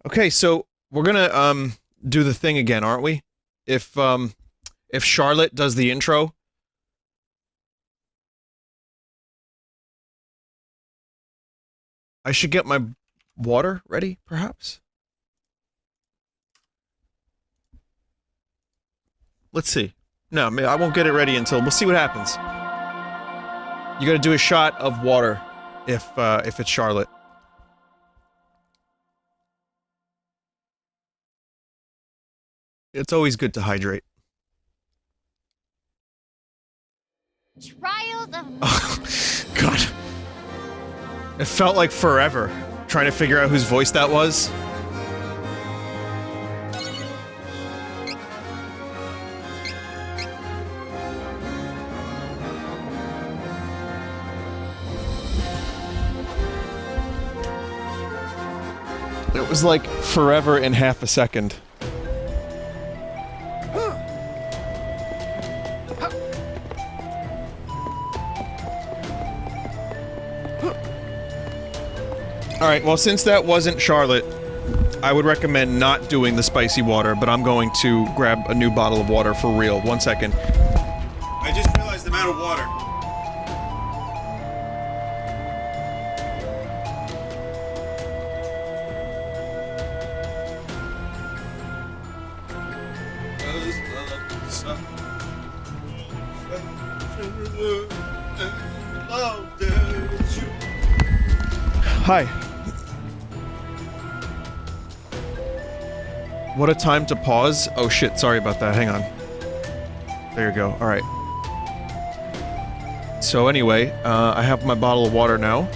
Okay, so we're gonna do the thing again, aren't we? If Charlotte does the intro. I should get my water ready, perhaps? Let's see. No, I won't get it ready until... We'll see what happens. You gotta do a shot of water if it's Charlotte. It's always good to hydrate. Trials of... Oh, God. It felt like forever, trying to figure out whose voice that was. It was like forever in half a second. Alright, well, since that wasn't Charlotte, I would recommend not doing the spicy water, but I'm going to grab a new bottle of water for real. 1 second. I just realized I'm out of water. Hi. What a time to pause. Oh shit, sorry about that, hang on. There you go, alright. So anyway, I have my bottle of water now.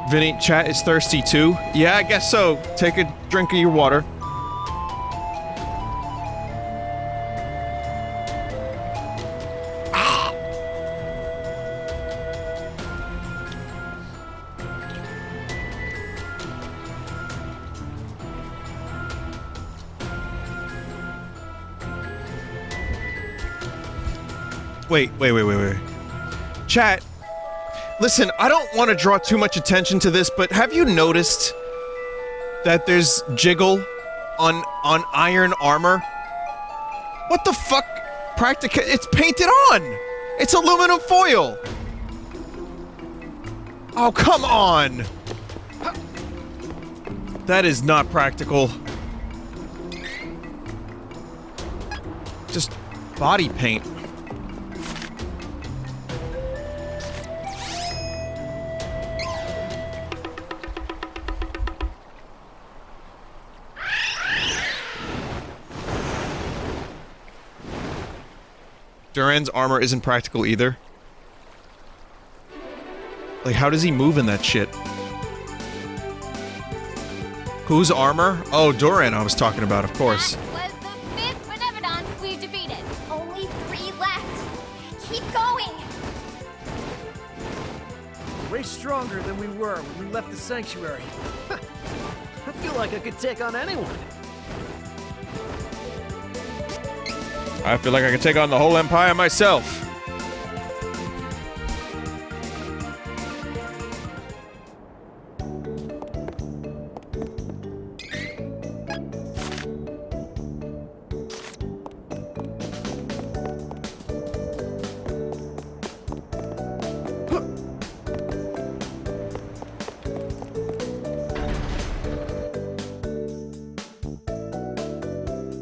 Vinny, chat is thirsty too? Yeah, I guess so. Take a drink of your water. Wait. Chat, listen, I don't want to draw too much attention to this, but have you noticed that there's jiggle on iron armor? What the fuck? It's painted on! It's aluminum foil! Oh, come on! That is not practical. Just body paint. Duran's armor isn't practical either. Like, how does he move in that shit? Whose armor? Oh, Duran I was talking about, of course. That was the 5th Benevodon we defeated. Only 3 left. Keep going. Way stronger than we were when we left the sanctuary. I feel like I could take on anyone. I feel like I could take on the whole Empire myself.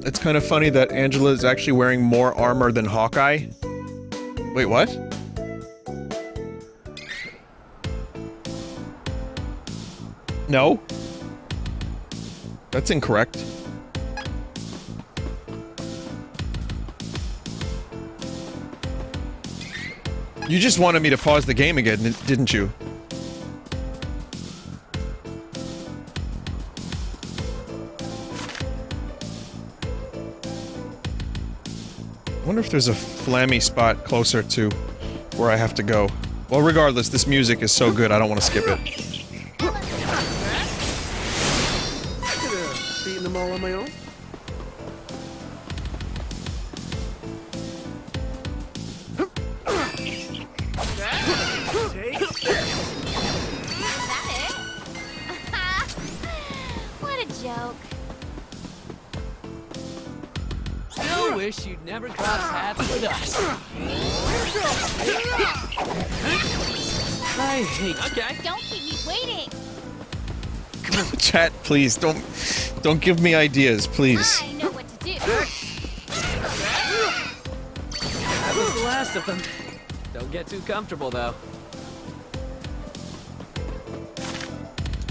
It's kind of funny that Angela is actually wearing more armor than Hawkeye. Wait, what? No. That's incorrect. You just wanted me to pause the game again, didn't you? I wonder if there's a flammy spot closer to where I have to go. Well, regardless, this music is so good, I don't want to skip it. Beating them all on my own? Take wish you'd never cross paths with us. I hate. Okay. Don't keep me waiting. Chat, please don't give me ideas, please. I know what to do. That was the last of them. Don't get too comfortable, though.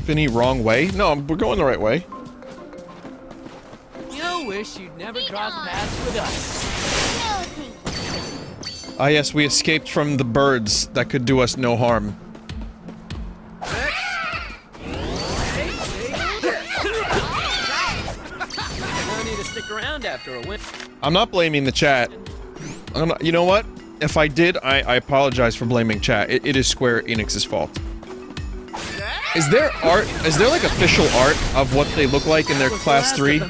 Vinny, wrong way? No, we're going the right way. You wish you'd never Be cross gone. paths with us. No, thank you. Ah, yes, we escaped from the birds that could do us no harm. No need to stick around after a win. I'm not blaming the chat. You know what? If I did, I apologize for blaming chat. It is Square Enix's fault. Is there art? Is there like official art of what they look like in their Class 3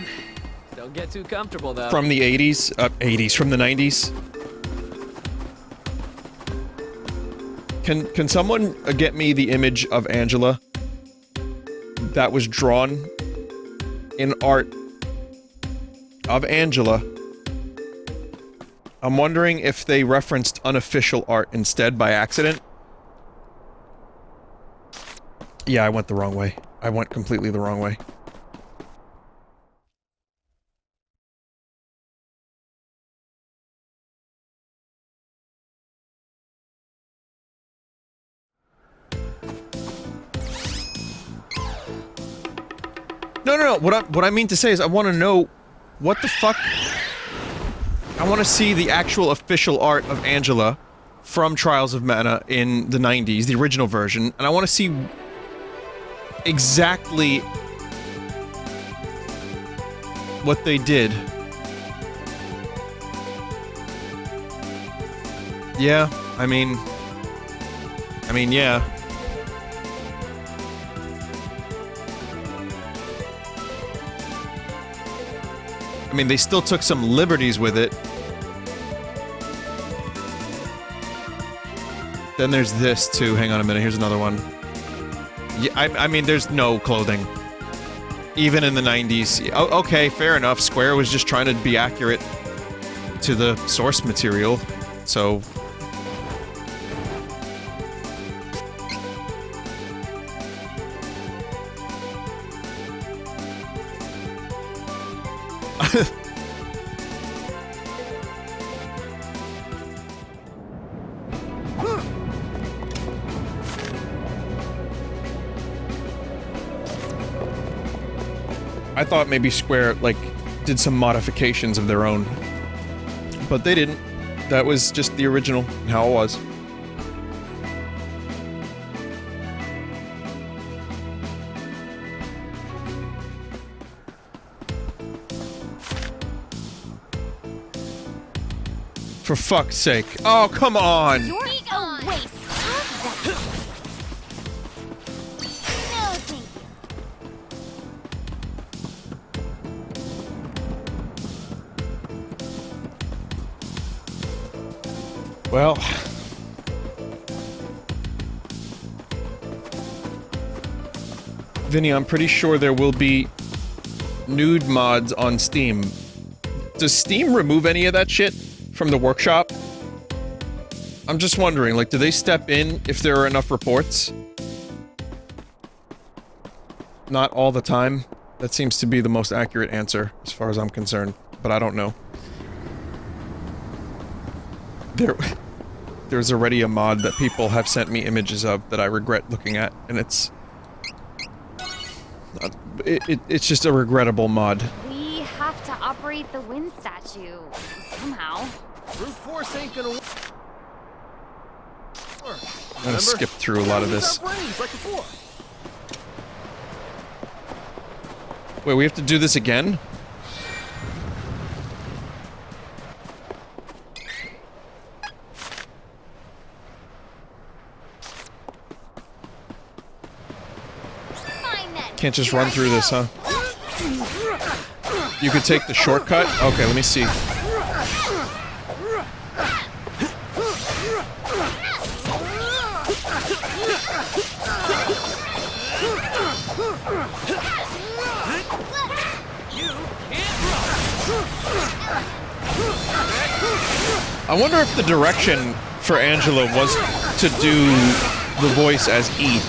Don't get too comfortable, though. from the 80s? 80s, from the 90s? Can someone get me the image of Angela that was drawn in art of Angela? I'm wondering if they referenced unofficial art instead by accident. Yeah, I went the wrong way. I went completely the wrong way. No. What I mean to say is I want to know what the fuck. I want to see the actual official art of Angela from Trials of Mana in the 90s, the original version, and I want to see exactly what they did. Yeah, I mean, yeah. I mean, they still took some liberties with it. Then there's this, too. Hang on a minute, here's another one. Yeah, I mean, there's no clothing. Even in the 90s. Oh, okay, fair enough. Square was just trying to be accurate to the source material, so... I thought maybe Square, like, did some modifications of their own. But they didn't. That was just the original, how it was. For fuck's sake. Oh, come on! You're a waste. How's that? No, thank you. Well... Vinny, I'm pretty sure there will be nude mods on Steam. Does Steam remove any of that shit from the workshop? I'm just wondering, like, do they step in if there are enough reports? Not all the time. That seems to be the most accurate answer, as far as I'm concerned, but I don't know. There's already a mod that people have sent me images of that I regret looking at, and it's just a regrettable mod. We have to operate the wind statue somehow. Brute force ain't gonna work. I'm gonna skip through a lot of this. Like before. Wait, we have to do this again? Fine then. Can't just run through this, huh? You could take the shortcut? Okay, let me see. You can't run. I wonder if the direction for Angela was to do the voice as E,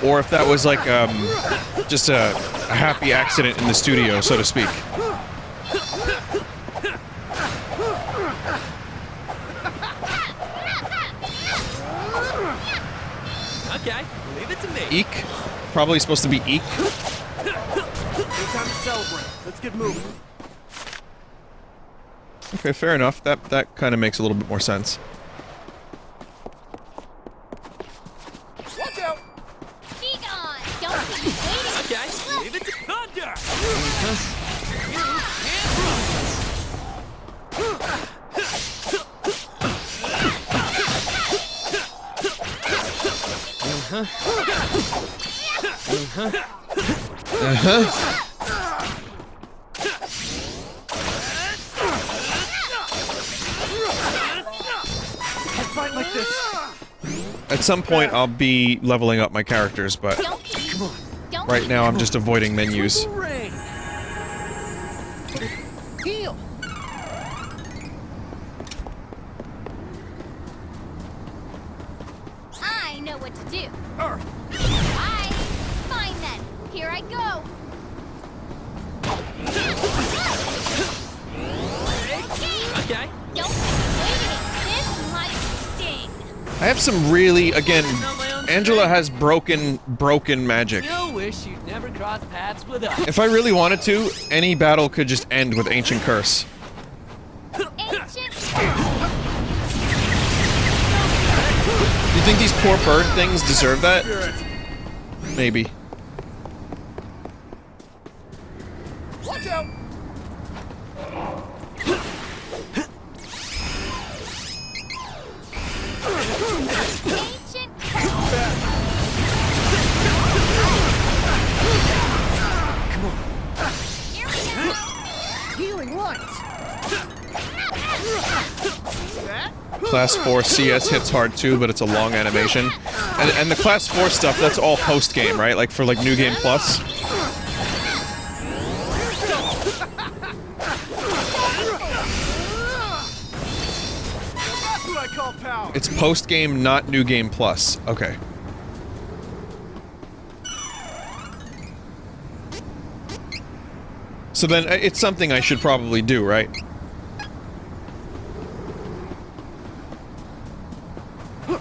or if that was like just a happy accident in the studio, so to speak. Okay, leave it to me. Eek? Probably supposed to be Eek. No time to celebrate. Let's get moving. Okay, fair enough. That kind of makes a little bit more sense. Watch out! Be gone! Don't keep me waiting! Okay, leave it to Thunder! Fight like this. At some point, I'll be leveling up my characters, but Don't keep me. Don't right keep now me. I'm just avoiding menus. Rain. Heal. I know what to do. Earth. Fine then. Here I go. Okay. Don't keep me waiting. This might sting. I have some really, again, Angela has broken magic. You'll wish you'd never crossed paths with us. If I really wanted to, any battle could just end with Ancient Curse. Ancient. You think these poor bird things deserve that? Maybe. Watch out. Ancient. Here we go. Healing lights. Class 4 CS hits hard too, but it's a long animation. And the Class 4 stuff, that's all post-game, right? Like for like New Game Plus? That's what I call power. It's post-game, not New Game Plus. Okay. So then, it's something I should probably do, right? You'll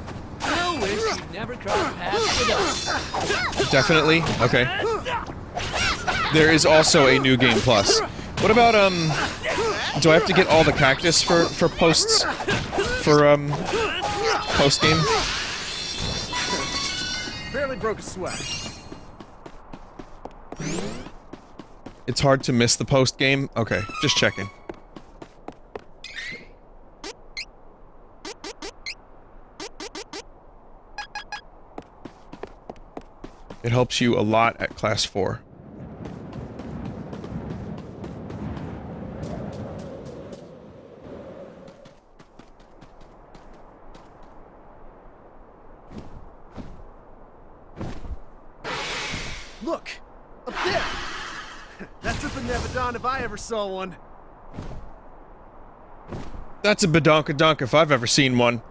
wish you'd never crossed paths with us. Definitely? Okay. There is also a New Game Plus. What about, do I have to get all the cactus for posts? For, post-game? Barely broke a sweat. It's hard to miss the post-game? Okay, just checking. It helps you a lot at Class 4. Look! Up there! That's a Benevodon if I ever saw one. That's a badonkadonk if I've ever seen one.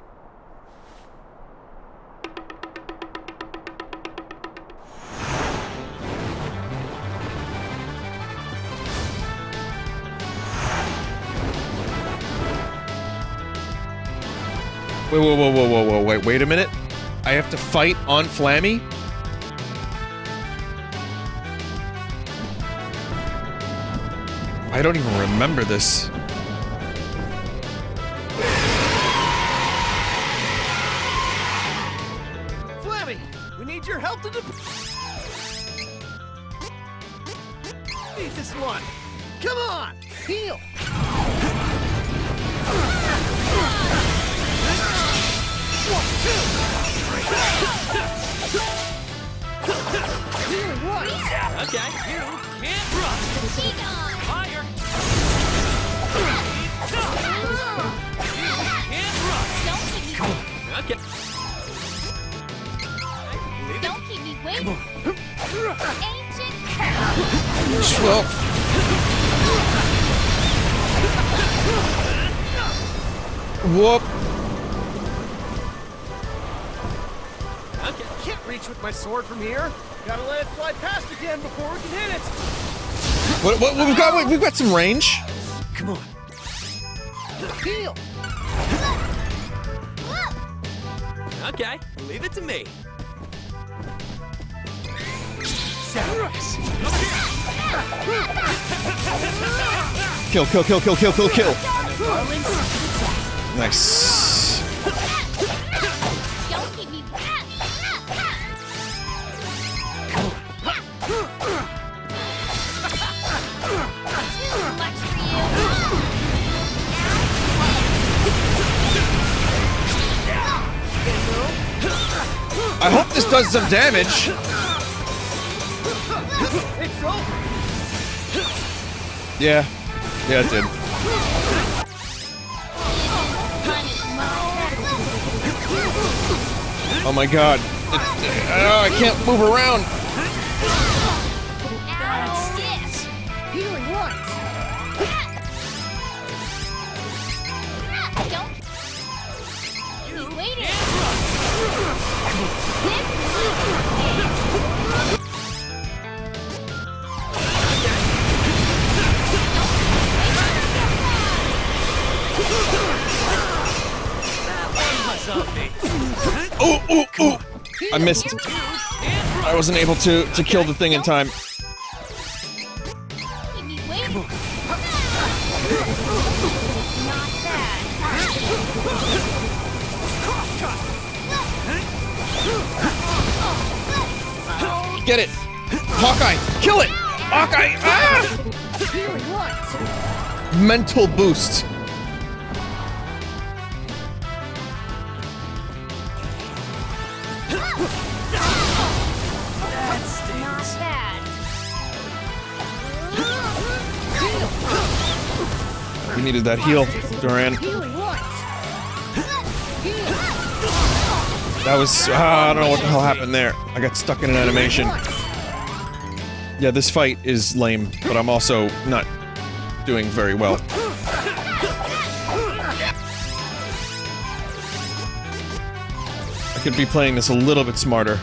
Wait a minute. I have to fight on Flammy? I don't even remember this. Flammy, we need your help to Beat this one. Come on, heal. Healing lights. Okay, you can't run. Be gone. Fire. Can't run. Don't keep me. Okay. Don't keep me waiting. Ancient. Well, Whoop. Okay. Can't reach with my sword from here. Gotta let it fly past again before we can hit it. What we've got some range. Come on. Heal. Okay, leave it to me. Kill. Nice. Don't keep me. Too much for you. I hope this does some damage. It's over. Yeah, it did. Oh my god. I can't move around. That's stiff. Healing light. Don't. You waited. Ooh. I missed. I wasn't able to kill the thing in time. Keep me waiting. Not bad. Get it! Hawkeye! Kill it! Hawkeye! Ah! Healing light. Mental boost. Not bad. We needed that heal, Duran. Healing light. That was... I don't know what the hell happened there. I got stuck in an animation. Yeah, this fight is lame, but I'm also not doing very well. I could be playing this a little bit smarter.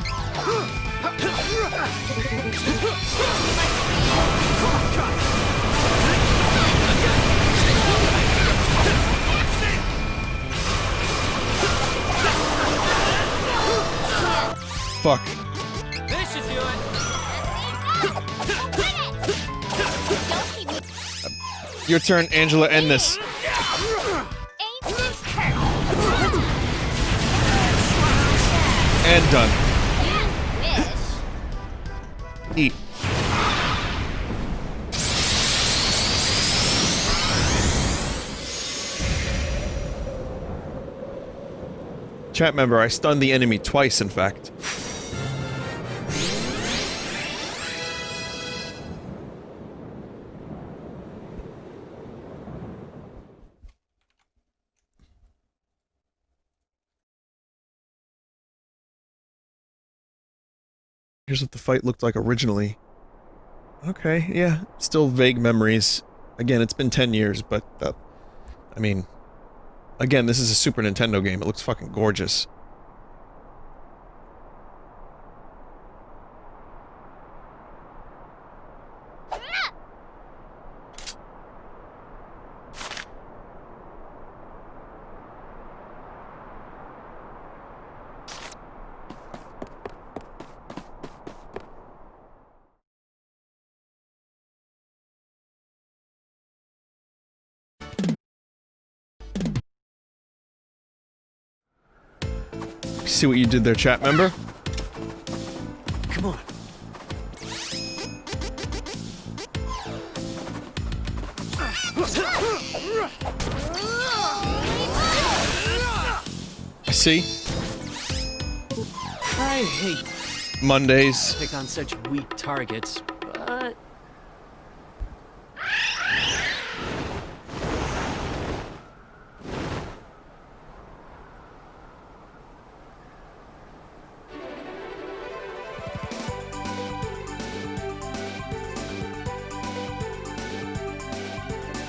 Fuck. This should do it. Don't keep me. Your turn, Angela, end this. Ain't this hurt? And done. You wish. Eat. Chat member, I stunned the enemy twice, in fact. Here's what the fight looked like originally. Okay, yeah, still vague memories. Again, it's been 10 years, but I mean, again, this is a Super Nintendo game. It looks fucking gorgeous. See what you did there, chat member? Come on. I see. I hate Mondays. pick on such weak targets, but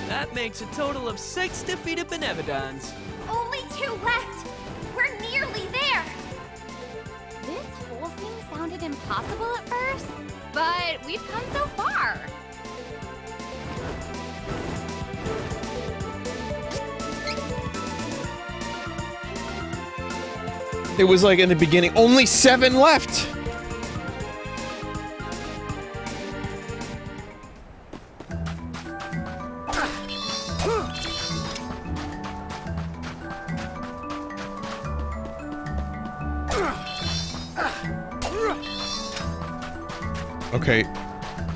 That makes a total of 6 defeated Benevodons. Oh impossible at first, but we've come so far. It was like in the beginning, only 7 left! Okay.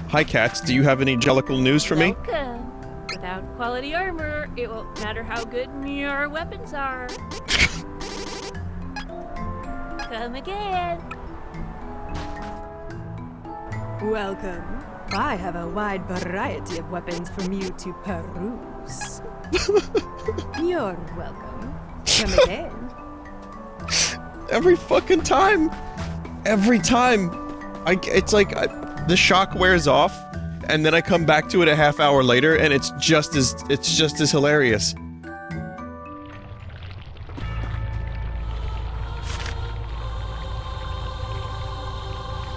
Hi, Cats. Do you have any jellicle news for me? Welcome. Without quality armor, it won't matter how good your weapons are. Come again. Welcome. I have a wide variety of weapons for you to peruse. You're welcome. Come again. Every fucking time! Every time! It's like, the shock wears off, and then I come back to it a half hour later, and it's just as hilarious.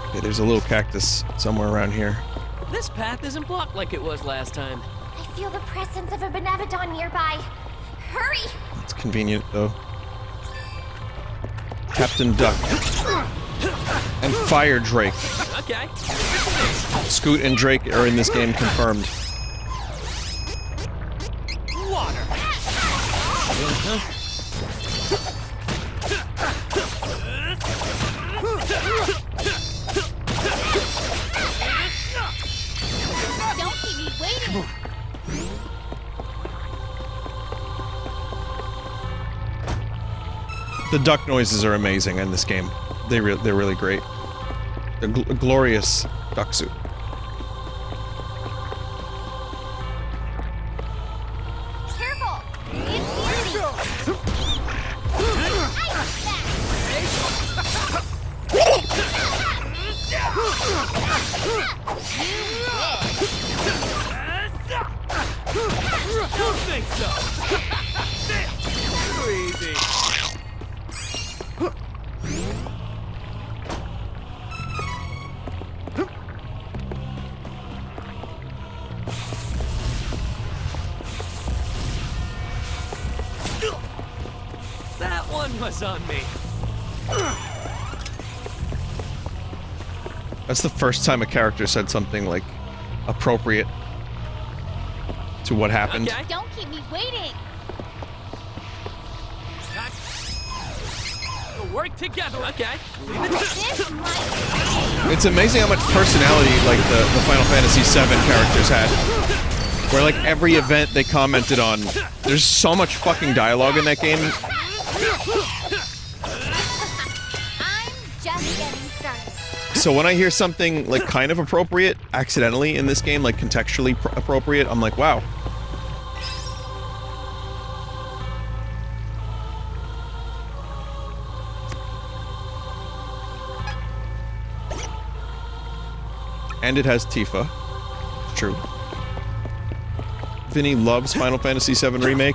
Okay, there's a little cactus somewhere around here. This path isn't blocked like it was last time. I feel the presence of a Benevodon nearby. Hurry! It's convenient, though. Captain Duck. And Fire Drake. Okay. Scoot and Drake are in this game confirmed. Water. Don't keep me waiting! The duck noises are amazing in this game. They're really great. The glorious duck suit. Careful! It's Vinny! Ice Don't think so. Too easy. That one was on me. That's the first time a character said something, like, appropriate to what happened. Okay. Don't keep me waiting! We'll work together. Okay. Leave it to This might... It's amazing how much personality, like, the Final Fantasy VII characters had. Where, like, every event they commented on, there's so much fucking dialogue in that game. I'm just getting started. So when I hear something, like, kind of appropriate, accidentally in this game, like, contextually appropriate, I'm like, wow. And it has Tifa. True. Vinny loves Final Fantasy VII Remake.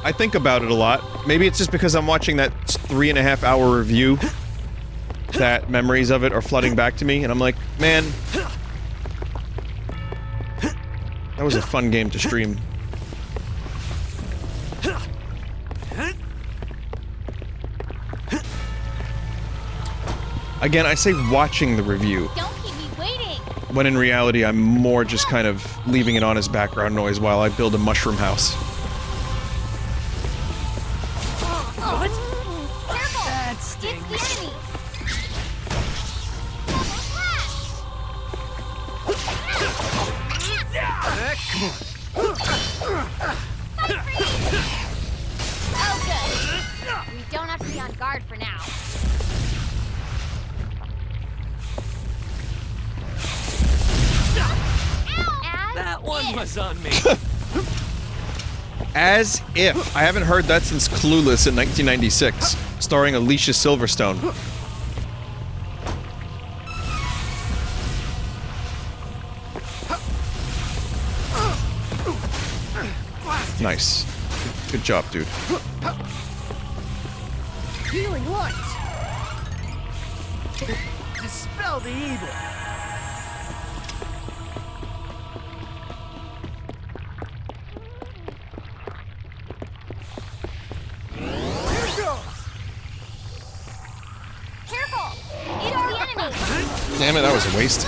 I think about it a lot. Maybe it's just because I'm watching that 3.5-hour review that memories of it are flooding back to me, and I'm like, man, that was a fun game to stream. Again, I say watching the review, Don't keep me waiting! when in reality I'm more just kind of leaving it on as background noise while I build a mushroom house. What? Careful! It's the enemy! Oh, good. We don't have to be on guard for now. That one was on me. As if. I haven't heard that since Clueless in 1996, starring Alicia Silverstone. Nice. Good job, dude. Healing light. Dispel the evil. Here goes. Careful! It's the enemy! Damn it, that was a waste.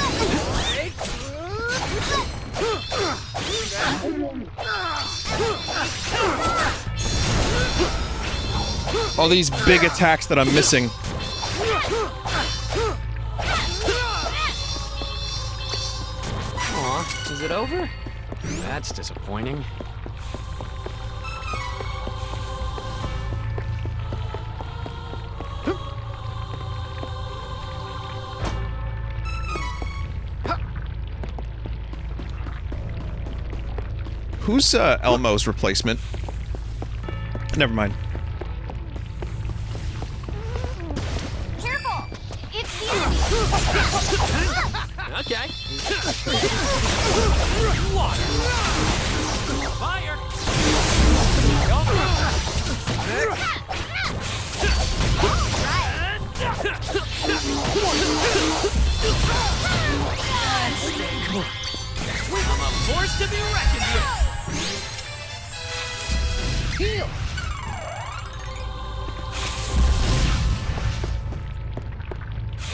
All these big attacks that I'm missing. Aw, is it over? That's disappointing. Who's Elmo's replacement? Never mind. Careful! It's the enemy! Okay. Water. Fire. Go. I'm a force to be reckoned with. Heal.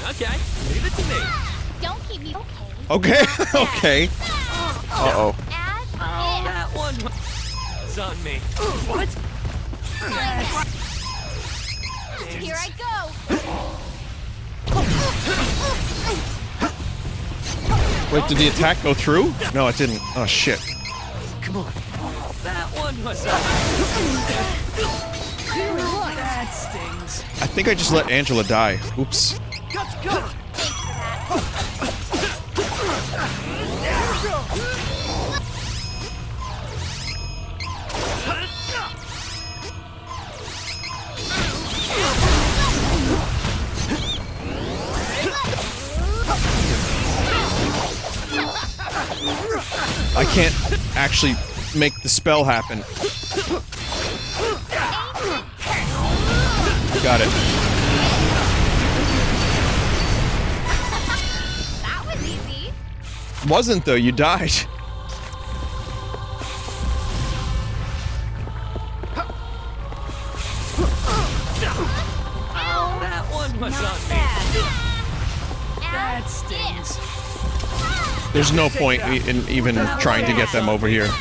Okay, leave it to me. Don't keep me okay. Okay, okay. Uh-oh. As if. That one was on me. What? Here I go! Wait, did the attack go through? No, it didn't. Oh, shit. Come on. That one was on me. That stings. I think I just let Angela die. Oops. Got you covered. Thanks for that. I can't actually make the spell happen. Got it. That was easy. Wasn't though, you died. That one was on me. That stings. There's no point in even trying to get them over here. No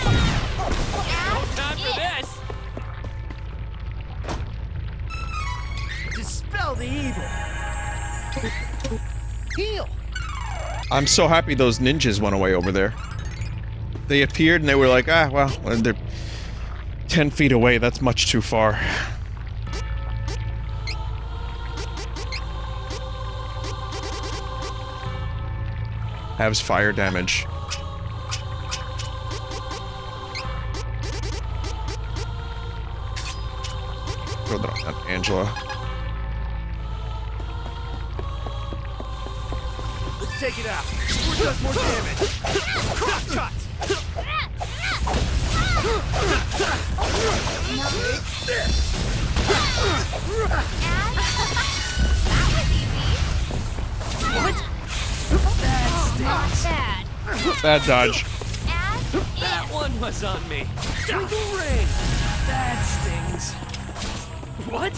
time for this. Dispel the evil. Heal. I'm so happy those ninjas went away over there. They appeared and they were like, ah, well, they're 10 feet away. That's much too far. Has fire damage. Throw that on Angela. Let's take it out. Who does more damage? Cross cut. That was easy. What? Not bad. Bad dodge. As That if. one was on me. Twinkle ring. That stings. What?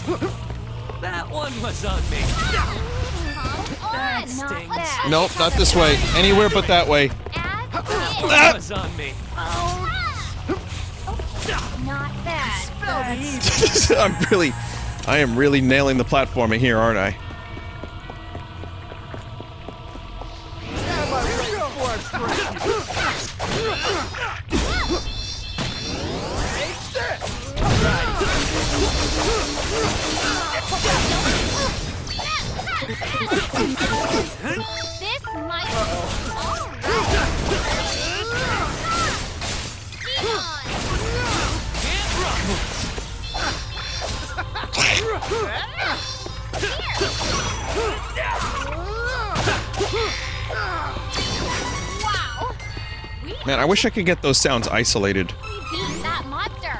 That one was on me. Come on. That Not stings. bad. Nope, not this way. Anywhere but that way. As That if. one was on me. Not bad. Dispel the evil. I am really nailing the platforming here, aren't I? Am I ready for a threat? Take this. This might. All right. Keep on. Can't run. Wow. Man, I wish I could get those sounds isolated. We beat that monster.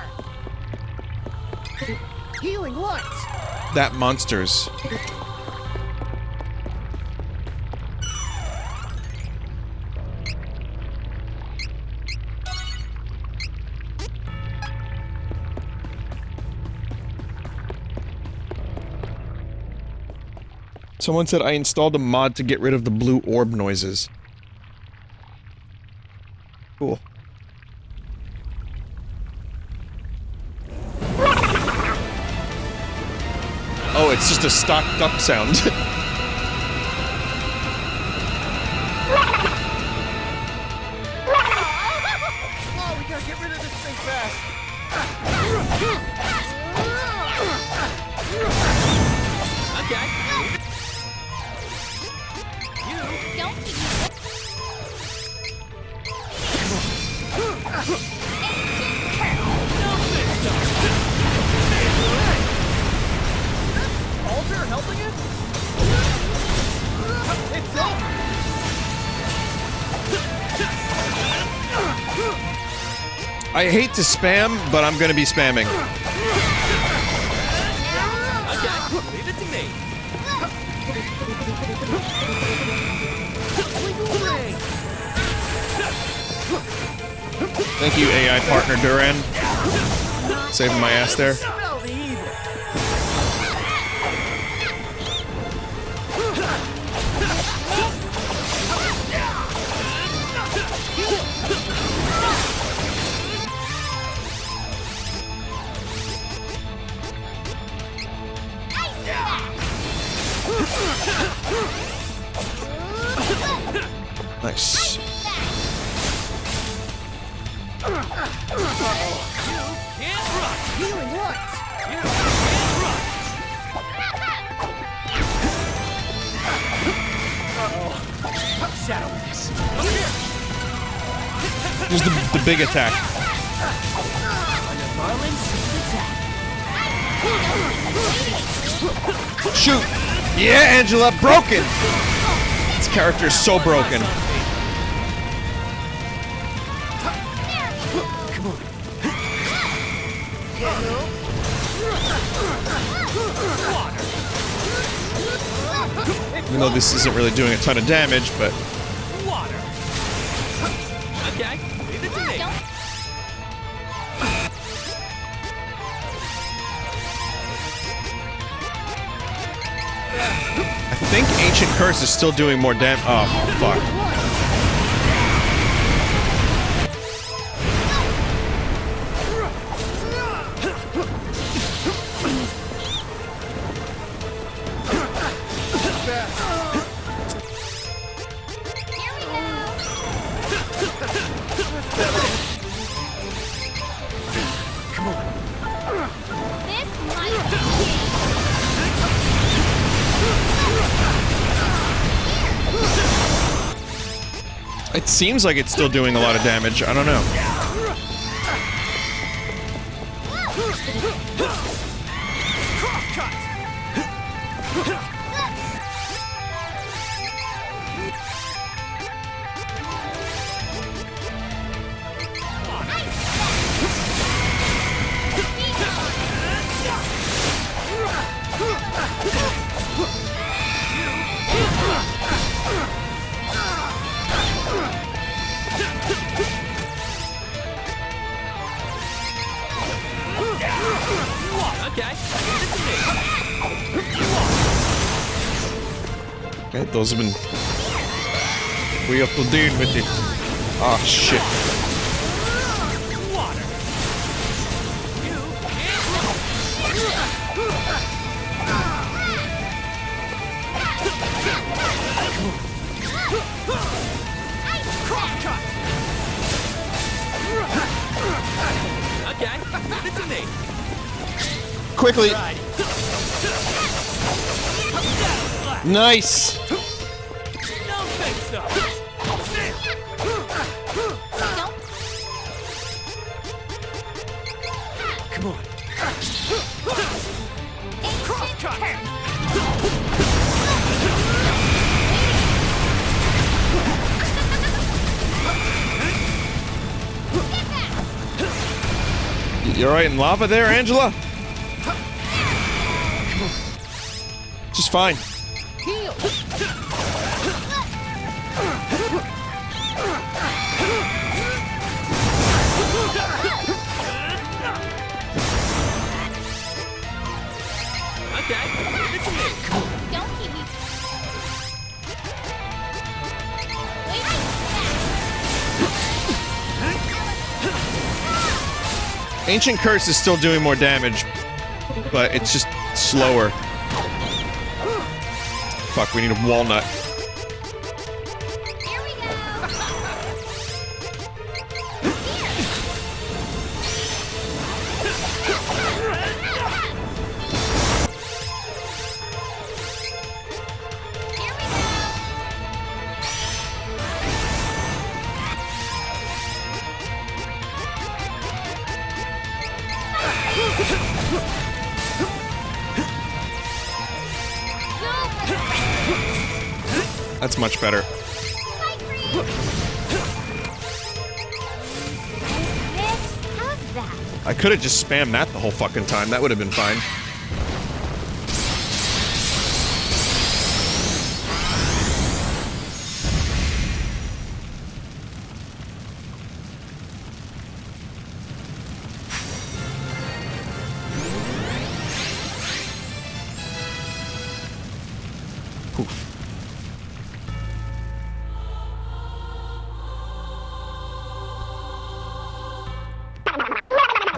Healing light. That monsters. Someone said I installed a mod to get rid of the blue orb noises. Cool. Oh, it's just a stock duck sound. Oh, we gotta get rid of this thing fast. Okay. Don't keep me. Alter helping it? It's over. I hate to spam, but I'm gonna be spamming. Okay. Leave it to me. Thank you, AI partner Duran. Saving my ass there. Spell the evil. Nice. Can't run. Healing what? You can't run. Shadow this. Here's the big attack. Shoot! Yeah, Angela, broken! This character is so broken. Even though this isn't really doing a ton of damage, but... Water. Okay. Leave it to me. I think Ancient Curse is still doing more damage. Oh, fuck. Here we go. This might be. It seems like it's still doing a lot of damage. I don't know. Okay. Leave it to me. Okay, those have been... We have to deal with it. Ah, shit. Water. You can't run. Okay. Leave it to me. Quickly! Nice! Don't think so. Come on. Cross cut. You alright in lava there, Angela? Just fine. Okay. Leave it to me. Don't keep me. Ancient Curse is still doing more damage, but it's just slower. Fuck, we need a walnut. Here we go. Here we go. That's much better. Fight freeze. This, how's that? I could have just spammed that the whole fucking time. That would have been fine. Poof.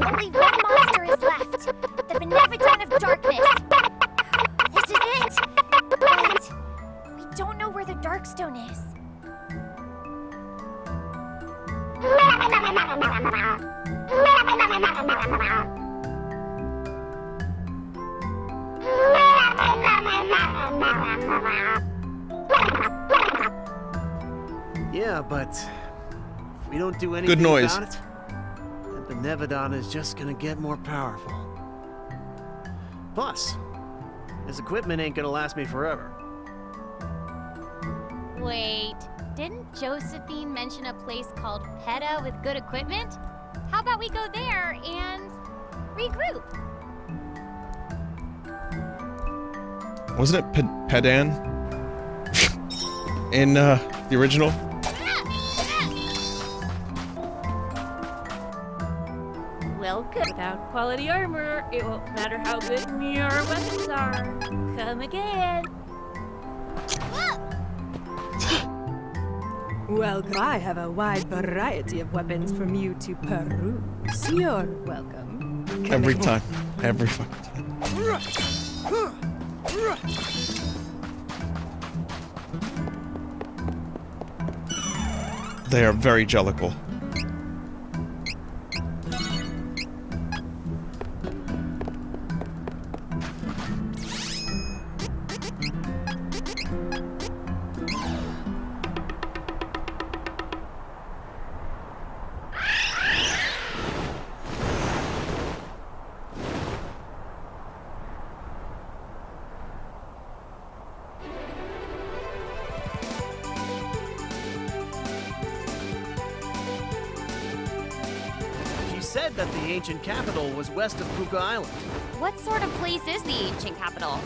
Only one monster is left. The Beneficent of Darkness. This is it. But we don't know where the Darkstone is. Yeah, but if we don't do anything Good noise. about it, the Beneficent is just gonna get more powerful. Plus, this equipment ain't gonna last me forever. Wait, didn't Josephine mention a place called PETA with good equipment? How about we go there and regroup? Wasn't it Pedan? In, the original? Welcome. Without quality armor, it won't matter how good your weapons are. Come again. Welcome. I have a wide variety of weapons from you to peruse. You're welcome. Every time. Every fucking time. They are very jellical. Said that the ancient capital was west of Puka Island. What sort of place is the ancient capital?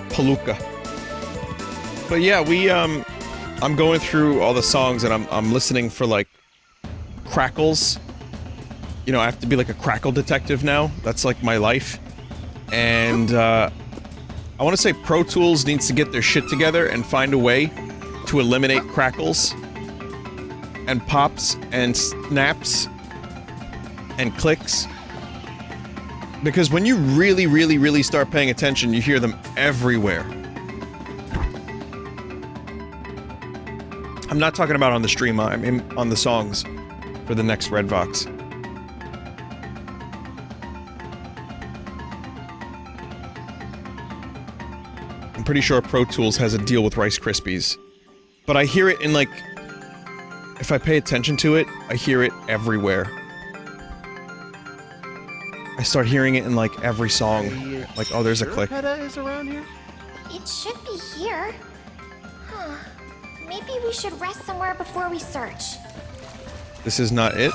Palooka. But yeah, I'm going through all the songs and I'm listening for like crackles. You know, I have to be like a crackle detective now. That's like my life. And I want to say Pro Tools needs to get their shit together and find a way to eliminate crackles and pops and snaps and clicks. Because when you really, really, really start paying attention, you hear them everywhere. I'm not talking about on the stream, I mean on the songs for the next Red Vox. I'm pretty sure Pro Tools has a deal with Rice Krispies. But I hear it in like... If I pay attention to it, I hear it everywhere. I start hearing it in like every song. Like, oh, there's a click. PETA is around here? It should be here. Huh. Maybe we should rest somewhere before we search. This is not it?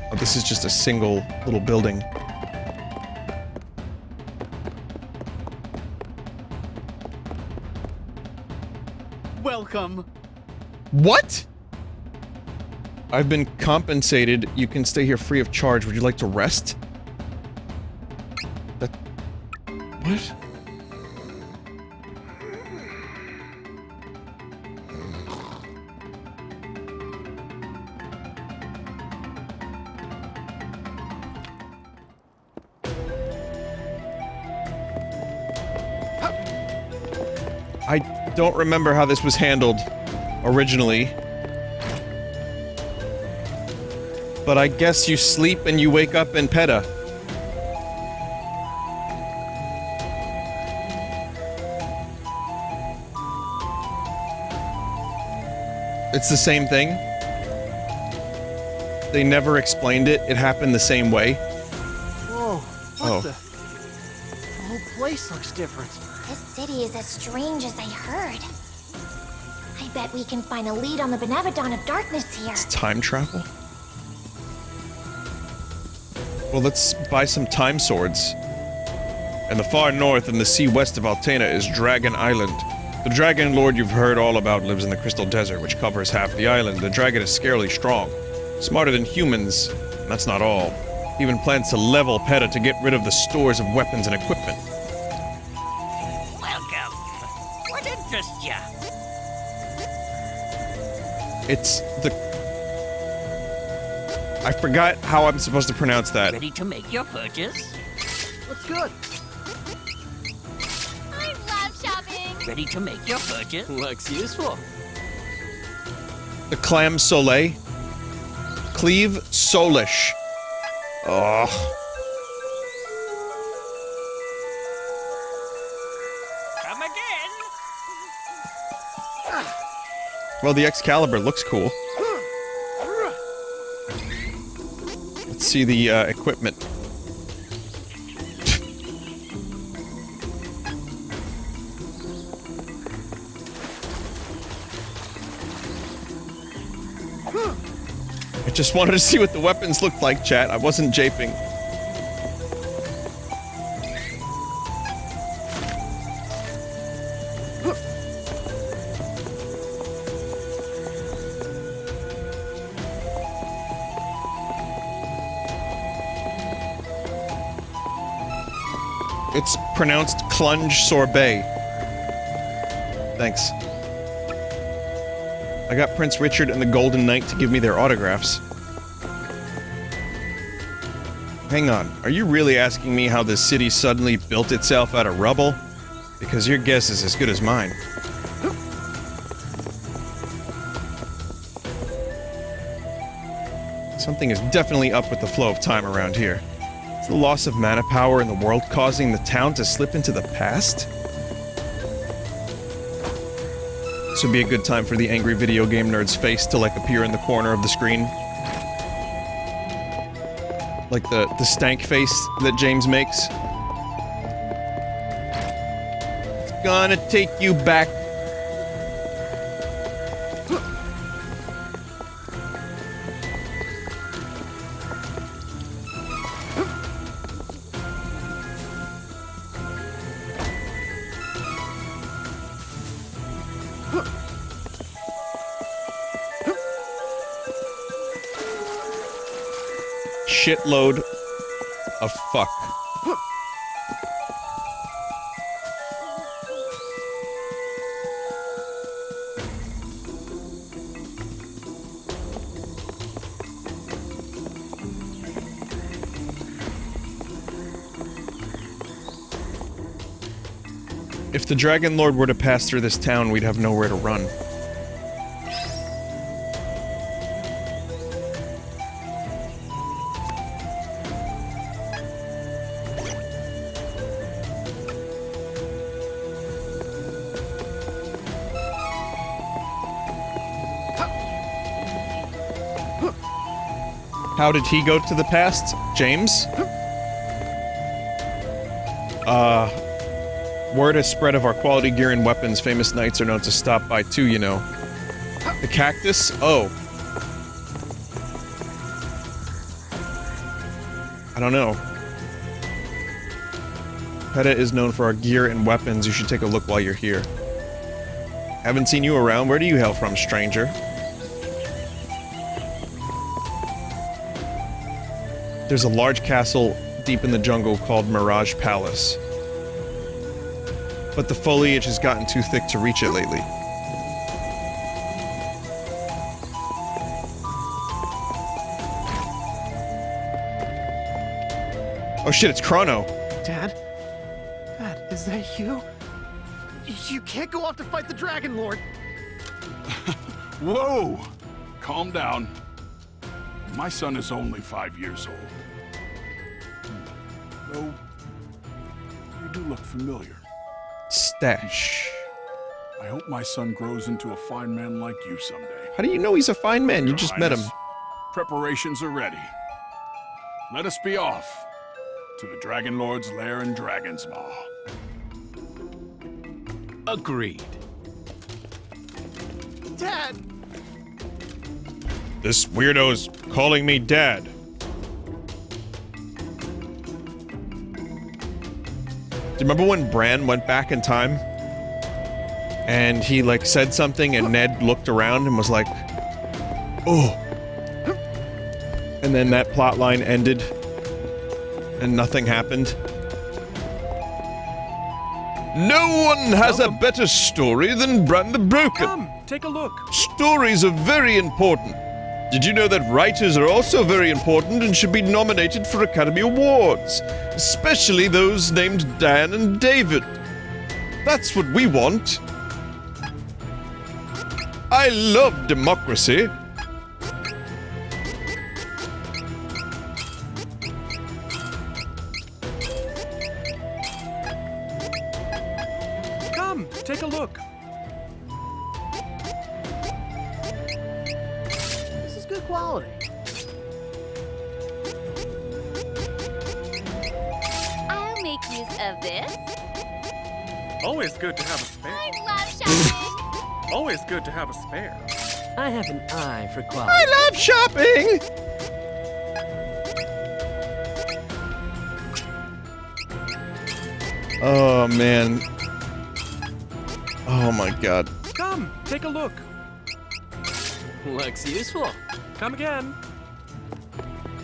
Oh, this is just a single little building. Welcome. What? I've been compensated. You can stay here free of charge. Would you like to rest? That... What? I don't remember how this was handled originally. But I guess you sleep and you wake up in PETA. It's the same thing. They never explained it. It happened the same way. Whoa, what Oh. the whole place looks different. This city is as strange as I heard. I bet we can find a lead on the Benevodon of Darkness here. Time travel? Well, let's buy some time swords. In the far north and the sea west of Altena is Dragon Island. The Dragon Lord you've heard all about lives in the Crystal Desert, which covers half the island. The dragon is scarily strong. Smarter than humans, and that's not all. He even plans to level PETA to get rid of the stores of weapons and equipment. Welcome. What interests ya? It's the... I forgot how I'm supposed to pronounce that. Ready to make your purchase? Looks good. I love shopping. Ready to make your purchase? Looks useful. The Clam Soleil. Cleve Solish. Oh. Come again? Well, the Excalibur looks cool. Let's see the equipment. I just wanted to see what the weapons looked like, chat. I wasn't japing. It's pronounced Clunge Sorbet. Thanks. I got Prince Richard and the Golden Knight to give me their autographs. Hang on, are you really asking me how this city suddenly built itself out of rubble? Because your guess is as good as mine. Something is definitely up with the flow of time around here. Is the loss of mana power in the world causing the town to slip into the past? This would be a good time for the angry video game nerd's face to, like, appear in the corner of the screen. Like the stank face that James makes. It's gonna take you back. Shitload of fuck. If the Dragon Lord were to pass through this town, we'd have nowhere to run. How did he go to the past? James? Word has spread of our quality gear and weapons. Famous knights are known to stop by too, you know. The cactus? Oh. I don't know. PETA is known for our gear and weapons. You should take a look while you're here. Haven't seen you around. Where do you hail from, stranger? There's a large castle deep in the jungle called Mirage Palace. But the foliage has gotten too thick to reach it lately. Oh shit, it's Chrono. Dad? Dad, is that you? You can't go off to fight the Dragon Lord. Whoa! Calm down. My son is only 5 years old. Though, you do look familiar. Stash. I hope my son grows into a fine man like you someday. How do you know he's a fine man? You just met him. Preparations are ready. Let us be off to the Dragon Lord's lair in Dragon's Maw. Agreed. Dad! This weirdo's calling me dad. Do you remember when Bran went back in time? And he, like, said something and Ned looked around and was like, oh. And then that plot line ended. And nothing happened. No one has a better story than Bran the Broken. Come, take a look. Stories are very important. Did you know that writers are also very important and should be nominated for Academy Awards? Especially those named Dan and David. That's what we want. I love democracy. Come, take a look. This is good quality. I'll make use of this. Always good to have a spare. I love shopping. Always good to have a spare. I have an eye for quality. I love shopping. Oh man. Oh my god. Come, take a look. Looks useful. Come again.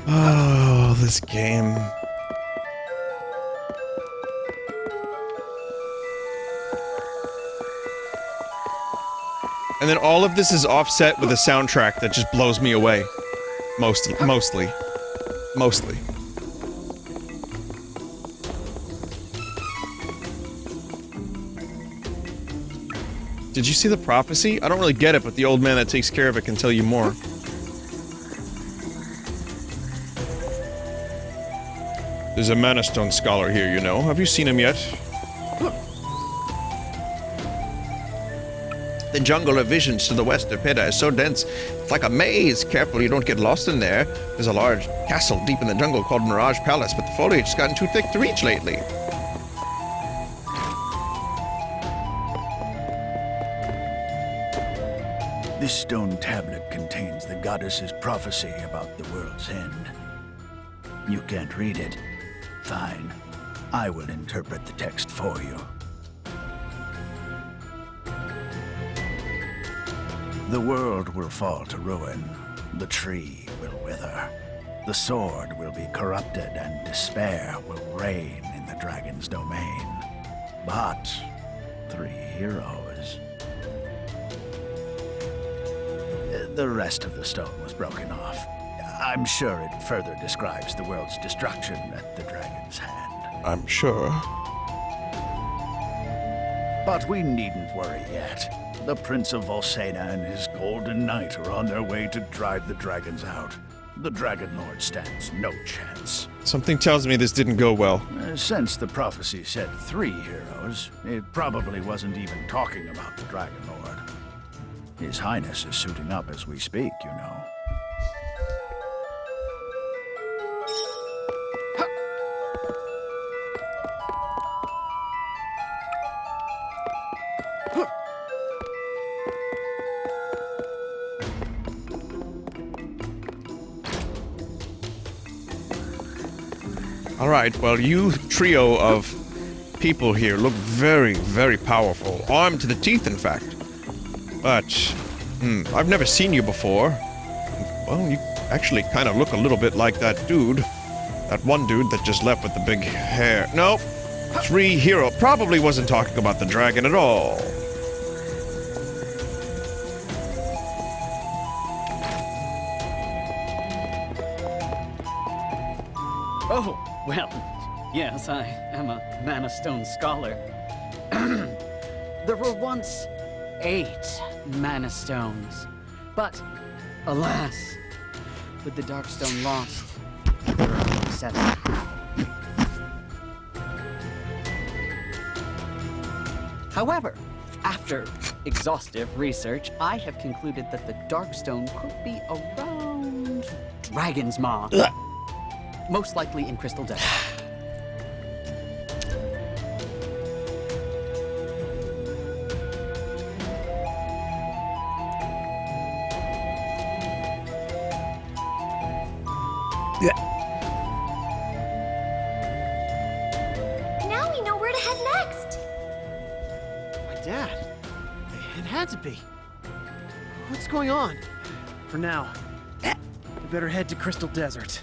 Oh, this game. And then all of this is offset with a soundtrack that just blows me away. Mostly. Did you see the prophecy? I don't really get it, but the old man that takes care of it can tell you more. There's a Mana Stone scholar here, you know. Have you seen him yet? The jungle of visions to the west of Peda is so dense, it's like a maze. Careful you don't get lost in there. There's a large castle deep in the jungle called Mirage Palace, but the foliage has gotten too thick to reach lately. This stone tablet contains the goddess's prophecy about the world's end. You can't read it. Fine. I will interpret the text for you. The world will fall to ruin. The tree will wither. The sword will be corrupted and despair will reign in the dragon's domain. But 3 heroes. The rest of the stone was broken off. I'm sure it further describes the world's destruction at the dragon's hand. I'm sure. But we needn't worry yet. The Prince of Volsena and his Golden Knight are on their way to drive the dragons out. The Dragon Lord stands no chance. Something tells me this didn't go well. Since the prophecy said 3 heroes, it probably wasn't even talking about the Dragon Lord. His Highness is suiting up as we speak, you know. Alright, well, you trio of people here look very, very powerful. Armed to the teeth, in fact. But, I've never seen you before. Well, you actually kind of look a little bit like that dude. That one dude that just left with the big hair. Nope. Tree hero probably wasn't talking about the dragon at all. Oh, well, yes, I am a Mana Stone scholar. There were once 8 Mana Stones, but alas, with the Darkstone lost, there are only 7. However, after exhaustive research, I have concluded that the Darkstone could be around Dragon's Maw. Most likely in Crystal Desert. Now we know where to head next. My dad. It had to be. What's going on? For now, we better head to Crystal Desert.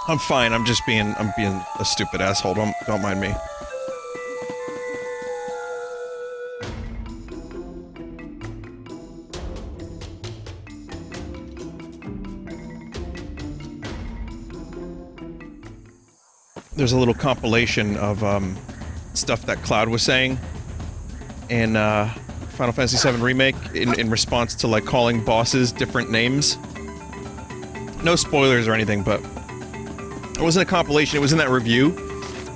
I'm fine. I'm being a stupid asshole. Don't mind me. There's a little compilation of stuff that Cloud was saying in Final Fantasy VII Remake in response to like calling bosses different names. No spoilers or anything, but it wasn't a compilation, it was in that review,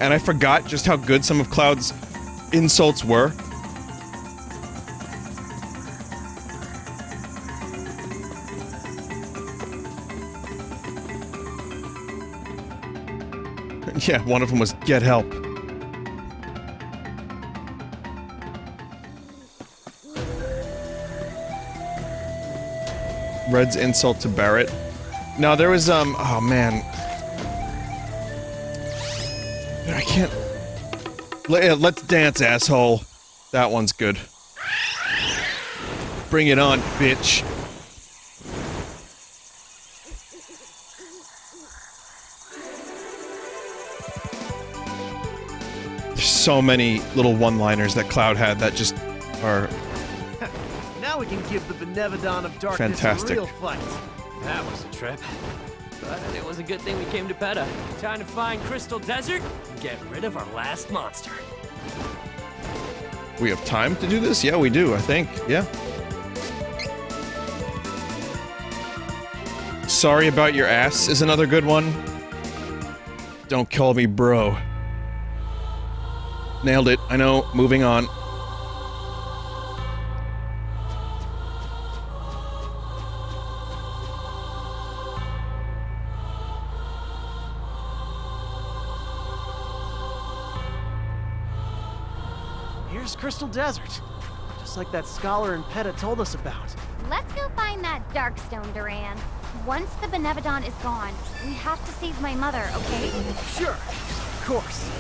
and I forgot just how good some of Cloud's insults were. Yeah, one of them was, "Get help." Red's insult to Barrett. No, there was, oh man. I can't... Let's dance, asshole. That one's good. Bring it on, bitch. There's so many little one-liners that Cloud had that just are... Now we can give the Benevodon of Darkness fantastic. a real fight. That was a trip. But it was a good thing we came to Peta. Time to find Crystal Desert and get rid of our last monster. We have time to do this? Yeah, we do, I think. Yeah. Sorry about your ass is another good one. Don't call me bro. Nailed it. I know. Moving on. Here's Crystal Desert. Just like that scholar in Peta told us about. Let's go find that Darkstone, Duran. Once the Benevodon is gone, we have to save my mother, okay? Sure. Of course.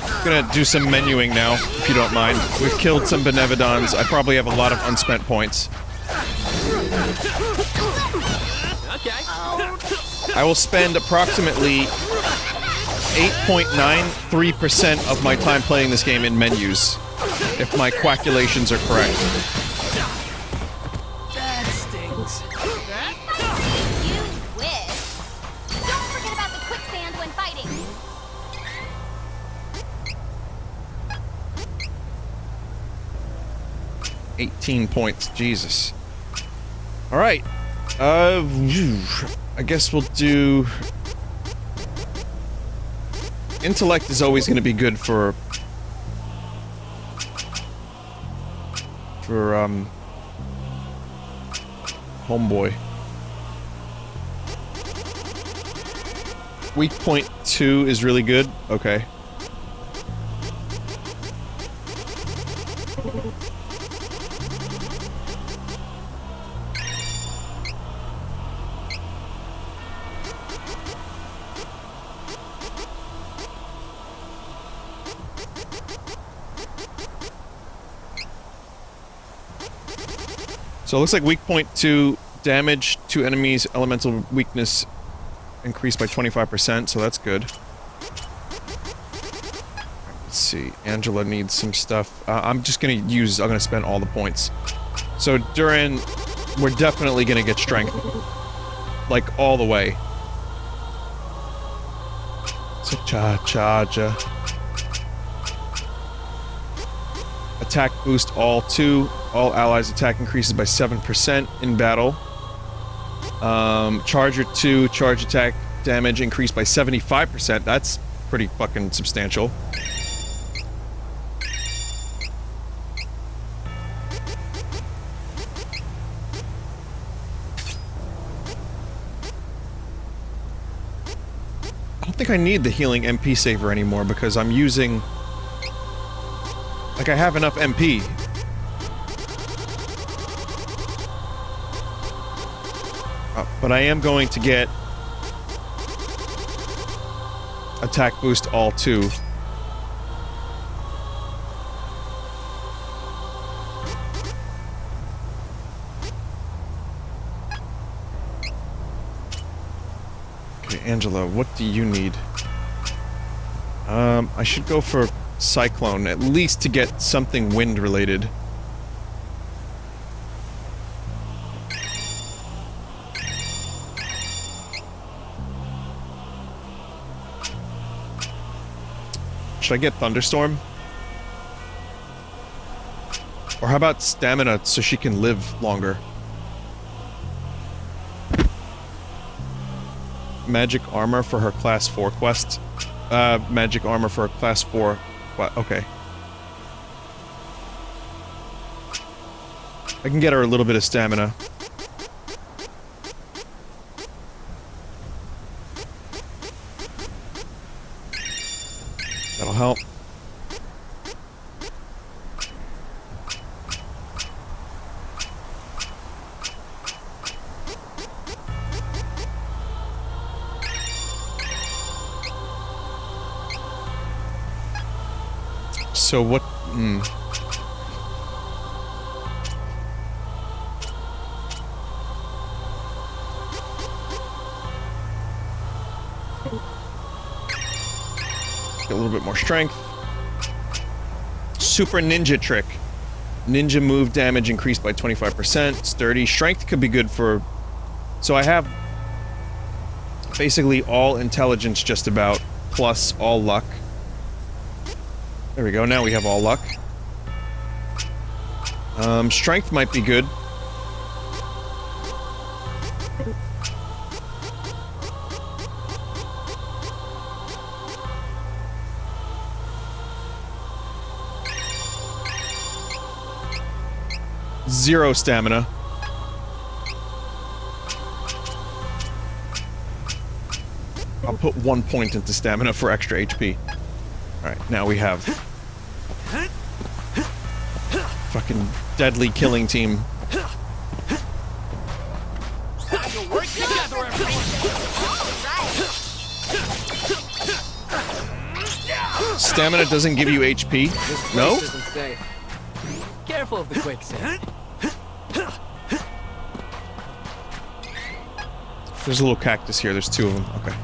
I'm gonna do some menuing now, if you don't mind. We've killed some Benevodons. I probably have a lot of unspent points. Okay. I will spend approximately 8.93% of my time playing this game in menus, if my calculations are correct. That stings. You wish. Don't forget about the quicksand when fighting. $18 points, Jesus. Alright. I guess we'll do... Intellect is always going to be good for homeboy. Weak point 2 is really good. Okay. So it looks like weak point to damage to enemies, elemental weakness increased by 25%, so that's good. Let's see, Angela needs some stuff. I'm gonna spend all the points. So Duran, we're definitely gonna get strength. Like, all the way. So charge. Attack boost all 2. All allies' attack increases by 7% in battle. Charger 2, charge attack damage increased by 75%. That's pretty fucking substantial. I don't think I need the healing MP saver anymore because I'm using... Like, I have enough MP. But I am going to get attack boost all 2. Okay, Angela, what do you need? I should go for Cyclone, at least to get something wind-related. Should I get Thunderstorm? Or how about Stamina so she can live longer? Magic Armor for her Class 4 quest? Magic Armor for her Class 4... Okay. I can get her a little bit of stamina. That'll help. So what... Get a little bit more strength. Super Ninja Trick. Ninja move damage increased by 25%. Sturdy. Strength could be good for... So I have... basically all intelligence just about, plus all luck. There we go, now we have all luck. Strength might be good. Zero stamina. I'll put 1 point into stamina for extra HP. Alright, now we have... fucking deadly killing team. Stamina doesn't give you HP? No? Careful of the quicksand. There's a little cactus here, there's 2 of them. Okay.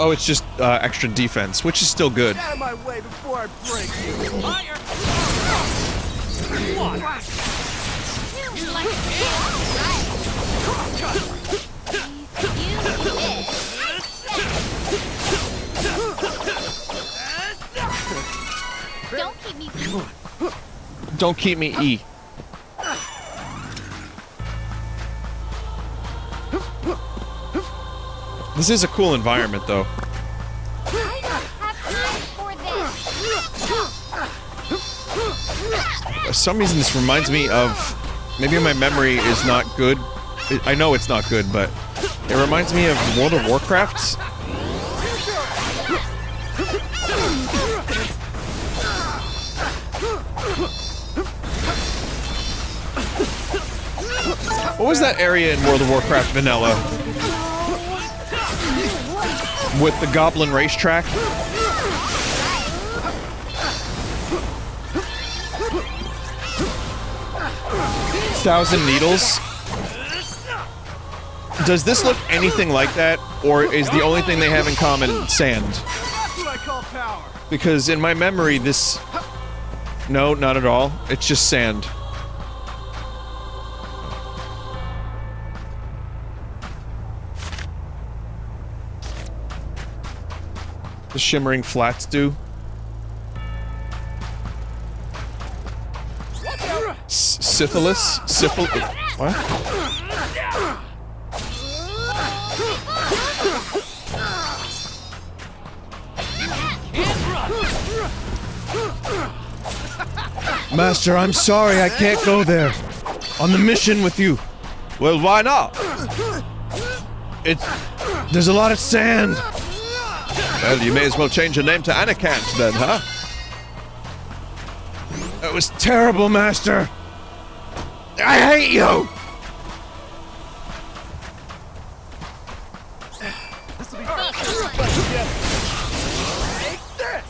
Oh, it's just extra defense, which is still good. Get out of my way before I break you. Fire! Don't keep me. Don't keep me E. This is a cool environment, though. I don't have time for this. For some reason, this reminds me of... Maybe my memory is not good. I know it's not good, but... It reminds me of World of Warcraft. What was that area in World of Warcraft Vanilla? With the Goblin racetrack? 1,000 needles. Does this look anything like that, or is the only thing they have in common sand? That's what I call power. Because in my memory, this... No, not at all. It's just sand. The shimmering flats do. Syphilis? What? Master, I'm sorry, I can't go there. On the mission with you. Well, why not? There's a lot of sand. Well, you may as well change your name to Anakant then, huh? That was terrible, Master. I hate you! This'll be fun. Take this!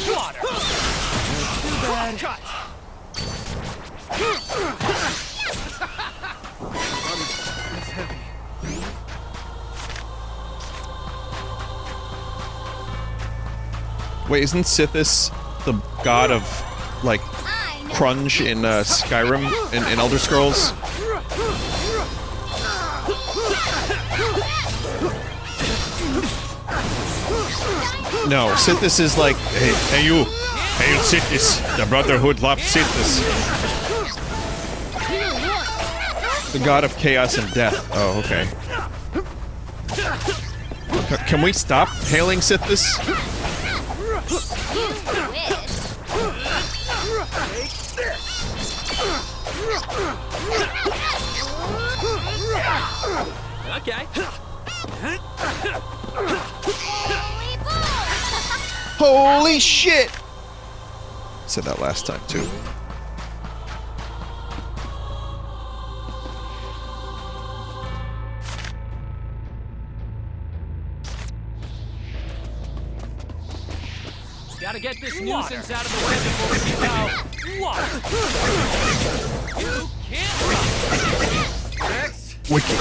Water! Too bad. Cut! It's heavy. Wait, isn't Sithis the god of, like, crunge in Skyrim, in Elder Scrolls? No, Sithis is like, hey you, hail Sithis, the Brotherhood loves Sithis. The god of chaos and death. Oh, okay. Can we stop hailing Sithis? Okay. Holy shit! Said that last time too. Gotta get this nuisance out of the way before we go. Water. You can't. Next. Wiki. Of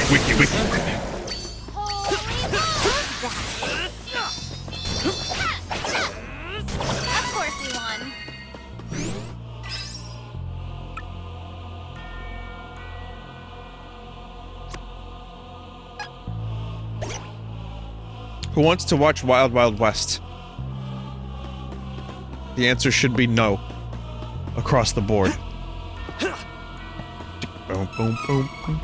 course we won. Who wants to watch Wild Wild West? The answer should be no. Across the board. Boom, boom, boom, boom.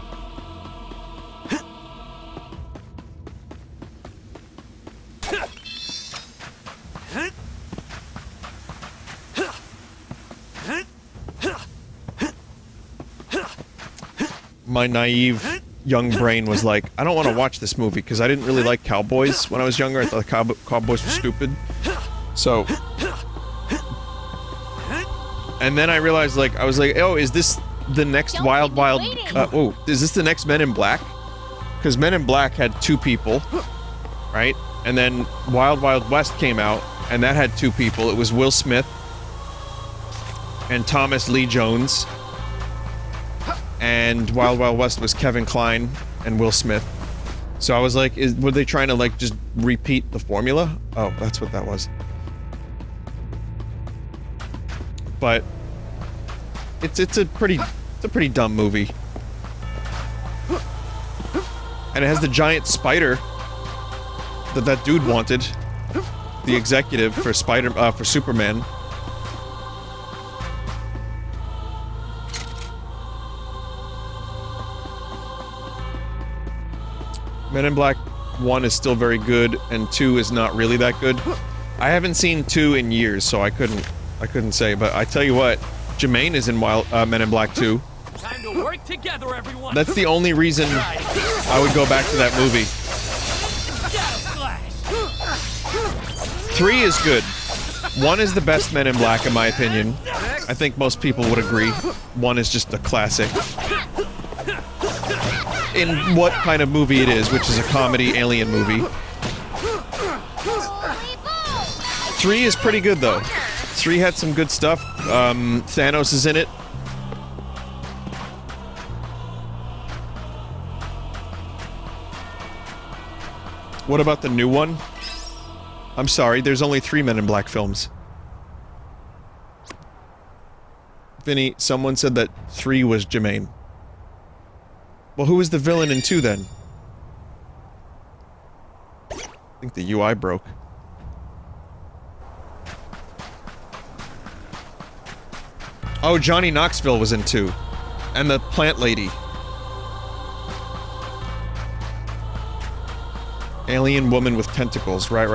My naive young brain was like, I don't want to watch this movie because I didn't really like cowboys when I was younger. I thought cowboys were stupid. So... And then I realized, like, I was like, oh, is this the next Wild Wild... oh, is this the next Men in Black? Because Men in Black had 2 people, right? And then Wild Wild West came out, and that had 2 people. It was Will Smith and Thomas Lee Jones. And Wild Wild West was Kevin Kline and Will Smith. So I was like, were they trying to, like, just repeat the formula? Oh, that's what that was. But it's a pretty dumb movie. And it has the giant spider that dude wanted. The executive for for Superman. Men in Black 1 is still very good, and 2 is not really that good. I haven't seen 2 in years, so I couldn't say, but I tell you what, Jermaine is in Men in Black 2. Time to work together, everyone. That's the only reason I would go back to that movie. 3 is good. 1 is the best Men in Black, in my opinion. I think most people would agree. 1 is just a classic. In what kind of movie it is, which is a comedy alien movie. 3 is pretty good, though. 3 had some good stuff. Thanos is in it. What about the new one? I'm sorry, there's only 3 Men in Black films. Vinny, someone said that 3 was Jermaine. Well, who was the villain in 2 then? I think the UI broke. Oh, Johnny Knoxville was in 2. And the plant lady. Alien woman with tentacles. Right.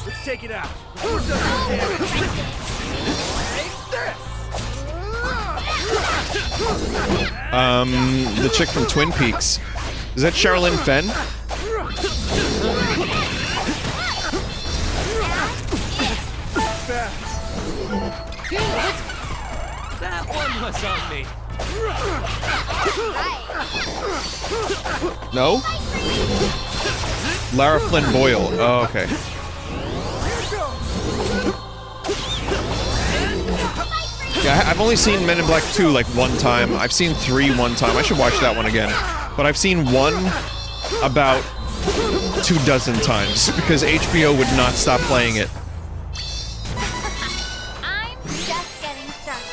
Let's take it out. Who does the damage? Take this! The chick from Twin Peaks. Is that Sherilyn Fenn? That one was on me. No? Lara Flynn Boyle. Oh, okay. Yeah, I've only seen Men in Black 2 like 1 time. I've seen 3 1 time. I should watch that one again. But I've seen 1 about 24 times because HBO would not stop playing it. I'm just getting started.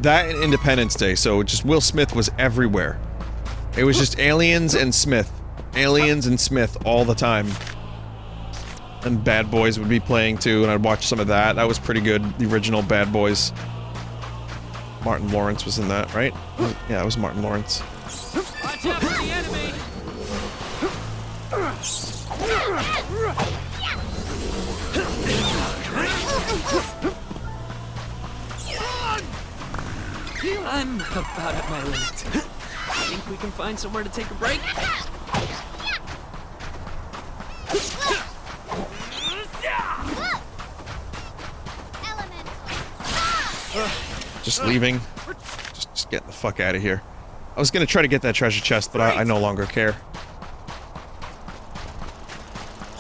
That and Independence Day, so just Will Smith was everywhere. It was just aliens and Smith. Aliens and Smith all the time. And Bad Boys would be playing too, and I'd watch some of that. That was pretty good, the original Bad Boys. Martin Lawrence was in that, right? Yeah, it was Martin Lawrence. Watch out for the enemy. I'm about at my limit. Think we can find somewhere to take a break? Just leaving. Just getting the fuck out of here. I was gonna try to get that treasure chest, but I no longer care.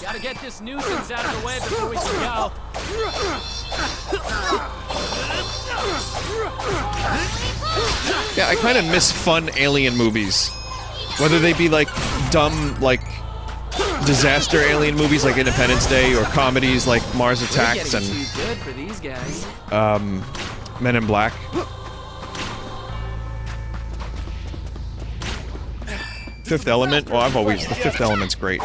Gotta get this nuisance out of the way before we can go. Yeah, I kind of miss fun alien movies. Whether they be like dumb, like disaster alien movies like Independence Day or comedies like Mars Attacks and Too good for these guys. Men in Black. Fifth Element? Well, the Fifth Element's great.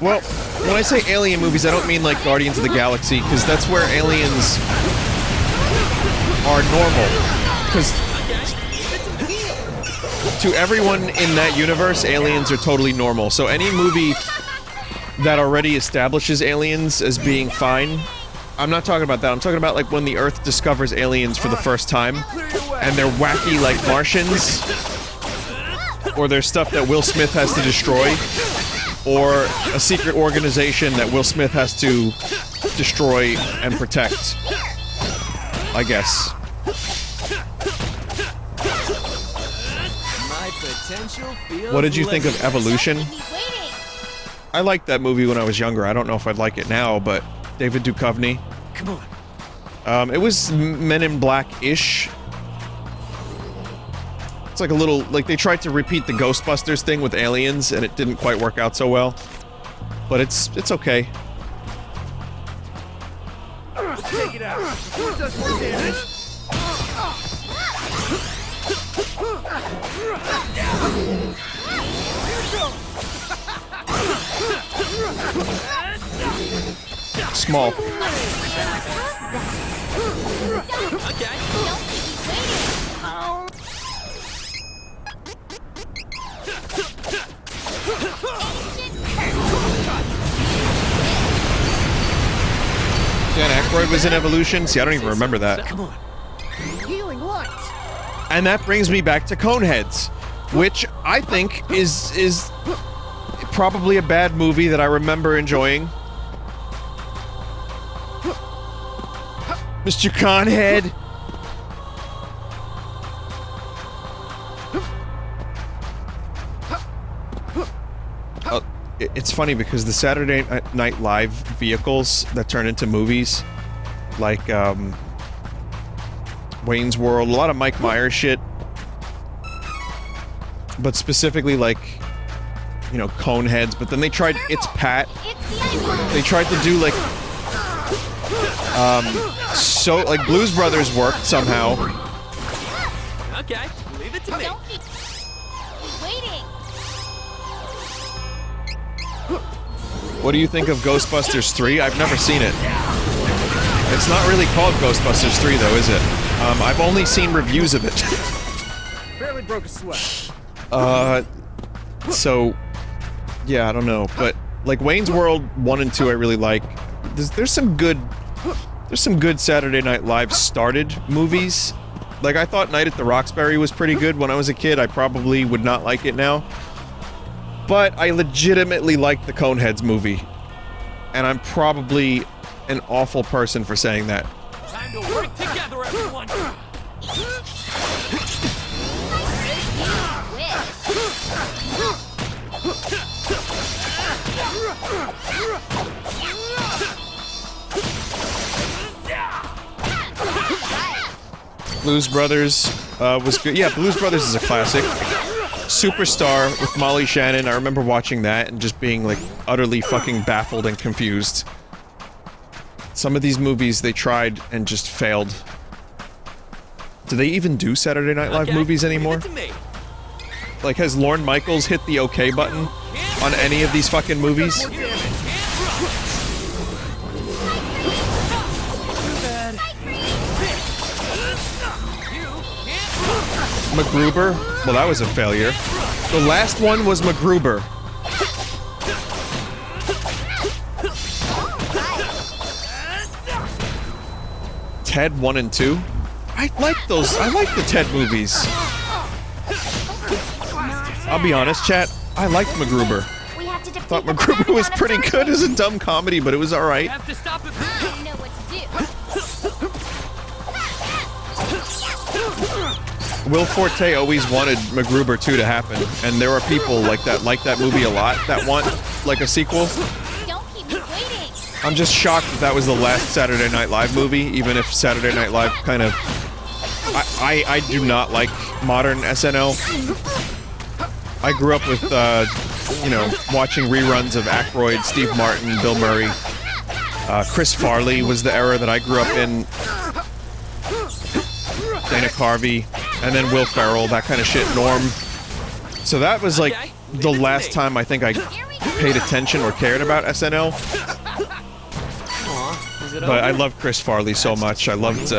Well, when I say alien movies, I don't mean like Guardians of the Galaxy, because that's where aliens are normal. Because to everyone in that universe, aliens are totally normal. So any movie that already establishes aliens as being fine, I'm not talking about that. I'm talking about like when the Earth discovers aliens for the first time, and they're wacky like Martians, or there's stuff that Will Smith has to destroy, or a secret organization that Will Smith has to destroy and protect, I guess. My potential feels What did you think of limitless. Evolution? I liked that movie when I was younger. I don't know if I'd like it now, but David Duchovny. Come on. It was Men in Black-ish. It's like a little, like they tried to repeat the Ghostbusters thing with aliens, and it didn't quite work out so well. But it's okay. Let's take it out. Who does more damage? Small. Dan Aykroyd was in Evolution? See, I don't even remember that. Come on. Healing light. And that brings me back to Coneheads, which I think is Probably a bad movie that I remember enjoying. Mr. Conhead. It's funny because the Saturday Night Live vehicles that turn into movies, like Wayne's World, a lot of Mike Myers shit, but specifically like, you know, Coneheads. But then they tried It's Pat. They tried to do like, so like Blues Brothers worked somehow. Okay, leave it to me. Don't keep waiting. What do you think of Ghostbusters 3? I've never seen it. It's not really called Ghostbusters 3 though, is it? I've only seen reviews of it. Barely broke a sweat. So, yeah, I don't know, but like Wayne's World 1 and 2 I really like. There's some good Saturday Night Live started movies. Like I thought Night at the Roxbury was pretty good when I was a kid. I probably would not like it now. But I legitimately liked the Coneheads movie. And I'm probably an awful person for saying that. Time to work together, everyone. Blues Brothers was good. Yeah, Blues Brothers is a classic. Superstar with Molly Shannon, I remember watching that and just being like utterly fucking baffled and confused. Some of these movies they tried and just failed. Do they even do Saturday Night Live movies anymore? Like, has Lorne Michaels hit the OK button on any of these fucking movies? MacGruber? Well, that was a failure. The last one was MacGruber. Ted 1 and 2? I like those. I like the Ted movies. I'll be honest, chat. I liked MacGruber. Thought MacGruber was pretty good as a dumb comedy, but it was alright. Have to stop it. I know what to do. Will Forte always wanted MacGruber 2 to happen, and there are people like that movie a lot that want like a sequel. Don't keep me waiting. I'm just shocked that was the last Saturday Night Live movie, even if Saturday Night Live kind of... I do not like modern SNL. I grew up with, you know, watching reruns of Aykroyd, Steve Martin, Bill Murray. Chris Farley was the era that I grew up in. Dana Carvey, and then Will Ferrell, that kind of shit, Norm. So that was like the last time I think I paid attention or cared about SNL. But I love Chris Farley so much. I loved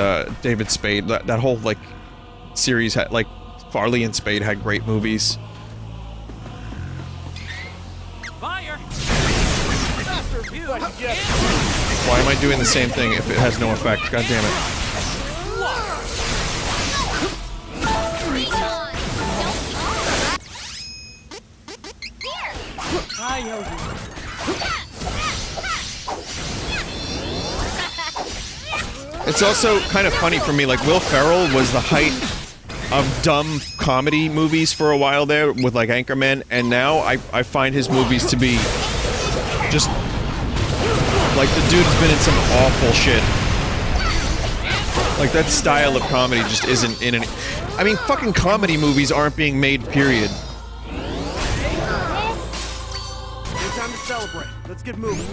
David Spade. That whole like series had like Farley and Spade had great movies. Fire! Why am I doing the same thing if it has no effect? God damn it. It's also kind of funny for me, like Will Ferrell was the height of dumb comedy movies for a while there with like Anchorman, and now I find his movies to be just like the dude's been in some awful shit. Like that style of comedy just isn't in any... I mean, fucking comedy movies aren't being made, period. It's time to celebrate. Let's get moving.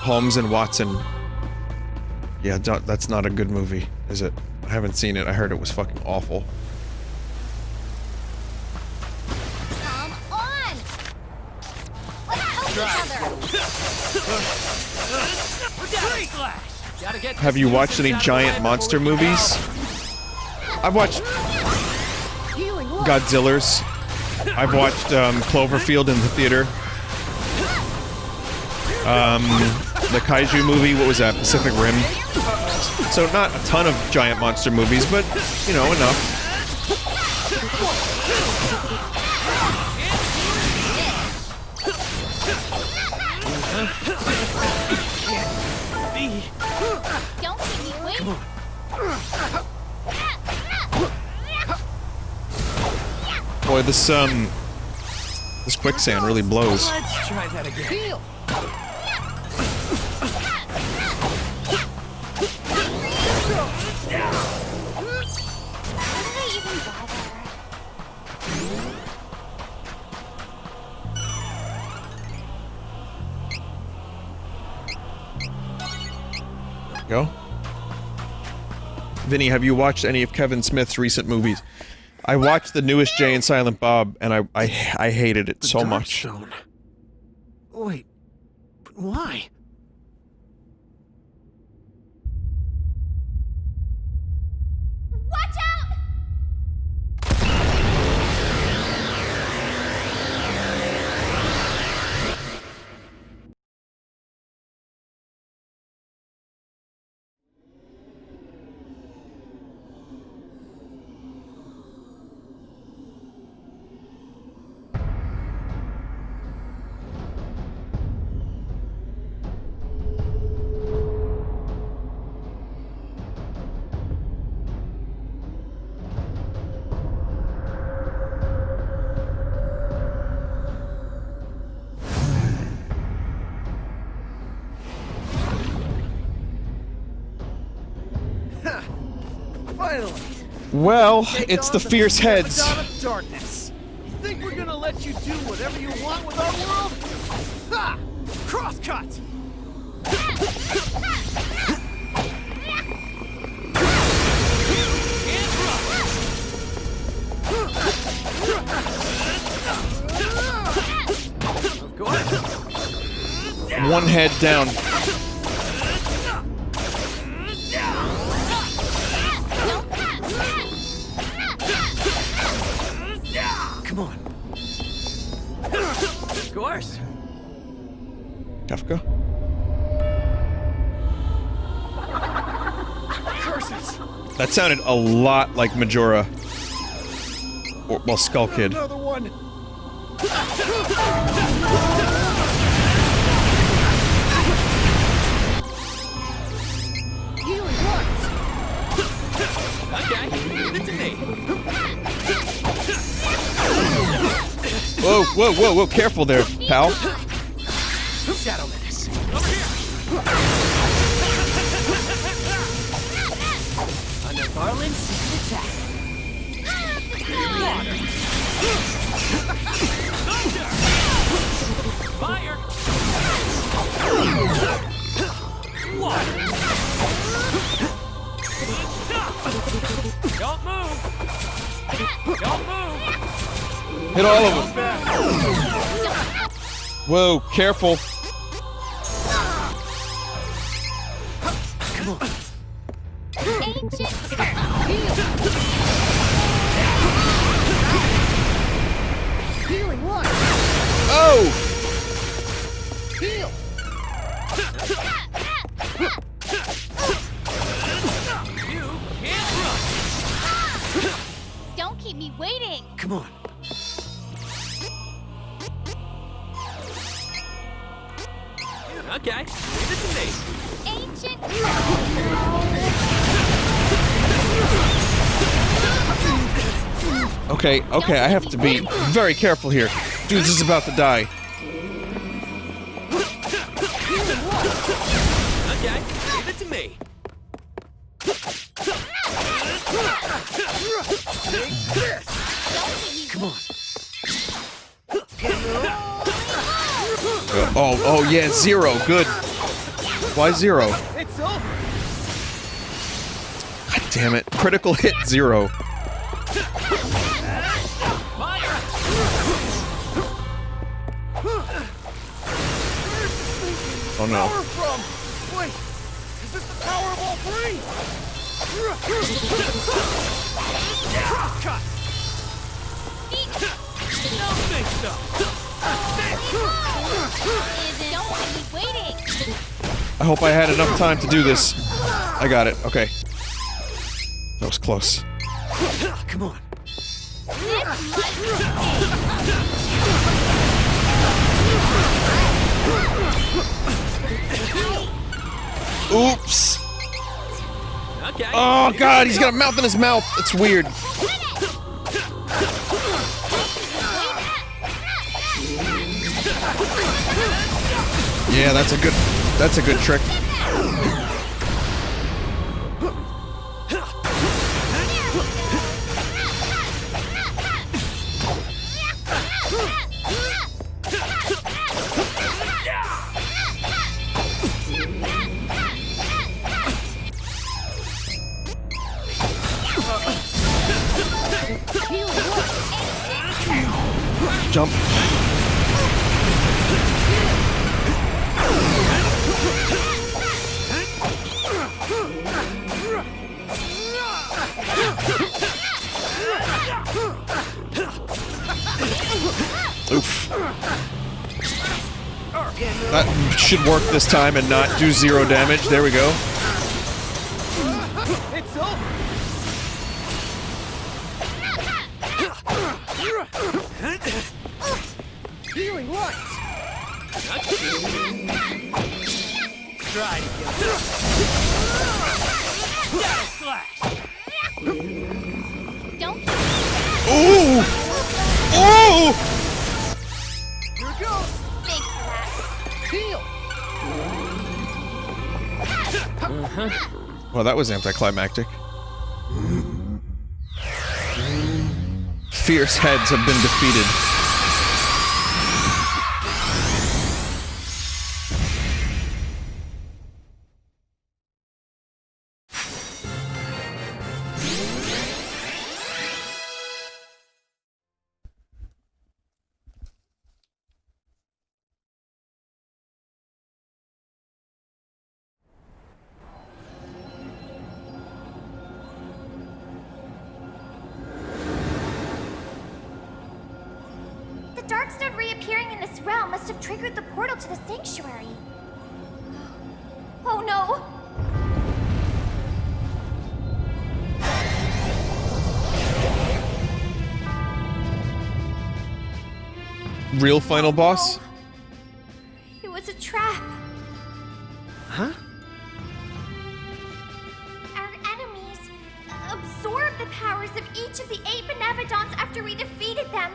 Holmes and Watson. Yeah, that's not a good movie, is it? I haven't seen it. I heard it was fucking awful. Come on! Let's help each other. Have you watched any giant monster movies? I've watched Godzilla's. I've watched Cloverfield in the theater. The Kaiju movie, what was that? Pacific Rim. So not a ton of giant monster movies, but, you know, enough. Don't keep me waiting. Boy, this quicksand really blows. Let's try that again. Heal. Why did I even bother? Go. Vinny, have you watched any of Kevin Smith's recent movies? I watched the newest Jay and Silent Bob, and I hated it so much. Stone. Wait, but why? Watch out! Finally! Well, it's the fierce heads. Dawn of darkness. You think we're gonna let you do whatever you want with our world? Ha! Crosscut! Of course. One head down. Come on. Of course. Kafka? Curses. That sounded a lot like Majora. Or, well, Skull Kid. Another one. Healing works. Okay, leave it to me. Whoa, whoa, whoa, whoa, careful there, pal. Shadow Menace. Over here. Under Garland's secret attack. Water. Thunder. Fire. Water. Don't move. Don't move. Hit all of them. Whoa, careful. Come on. Ancient Healing one. Oh! Heal. You can't run. Don't keep me waiting. Come on. Okay, leave it to me. Ancient Okay, okay, I have to be very careful here. Dude, this is about to die. Okay, leave it to me. Come on. Oh, yeah, 0, good. Why 0? It's over. God damn it. Critical hit 0. Fire. Oh no. Power from. Wait. Is this the power of all three? Crosscut. Don't think so. Don't keep me waiting. I hope I had enough time to do this. I got it, okay. That was close. Come on. Oops. Okay. Oh god, he's got a mouth in his mouth. It's weird. Yeah, that's a good trick. Jump. Oof. That should work this time and not do 0 damage. There we go. It's over. Healing light. Try to get Shadow slash. Don't. Ooh! Ooh! Here it goes. Thanks for that. Heal. Well, that was anticlimactic. Fierce heads have been defeated. The Darkstone reappearing in this realm must have triggered the portal to the sanctuary. Oh no! Real final boss? No. It was a trap. Huh? Our enemies absorbed the powers of each of the 8 Beneficons after we defeated them.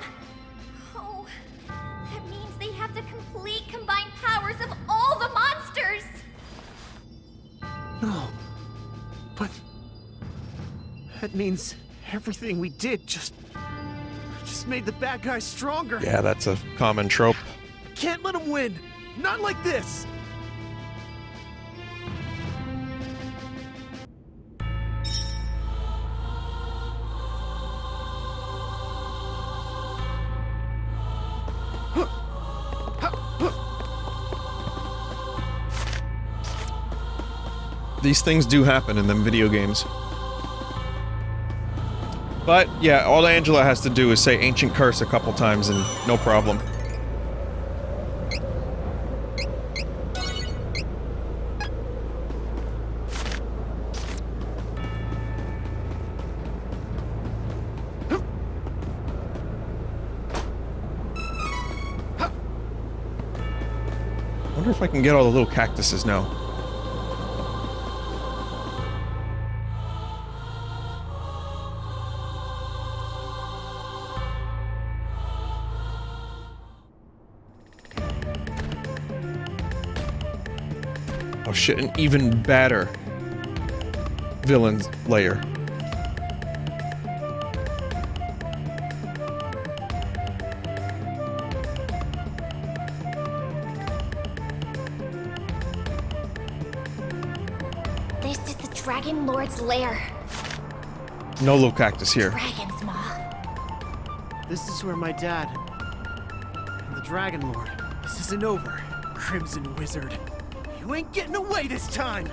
Oh, that means they have the complete combined powers of all the monsters! No. But that means everything we did just made the bad guys stronger. Yeah, that's a common trope. Can't let them win. Not like this. These things do happen in them video games. But, yeah, all Angela has to do is say Ancient Curse a couple times and no problem. I wonder if I can get all the little cactuses now. Oh shit, an even badder villain's layer. This is the Dragon Lord's lair. No little cactus here. Dragon's Maw. This is where my dad and the Dragon Lord. This isn't over, Crimson Wizard. You ain't getting away this time.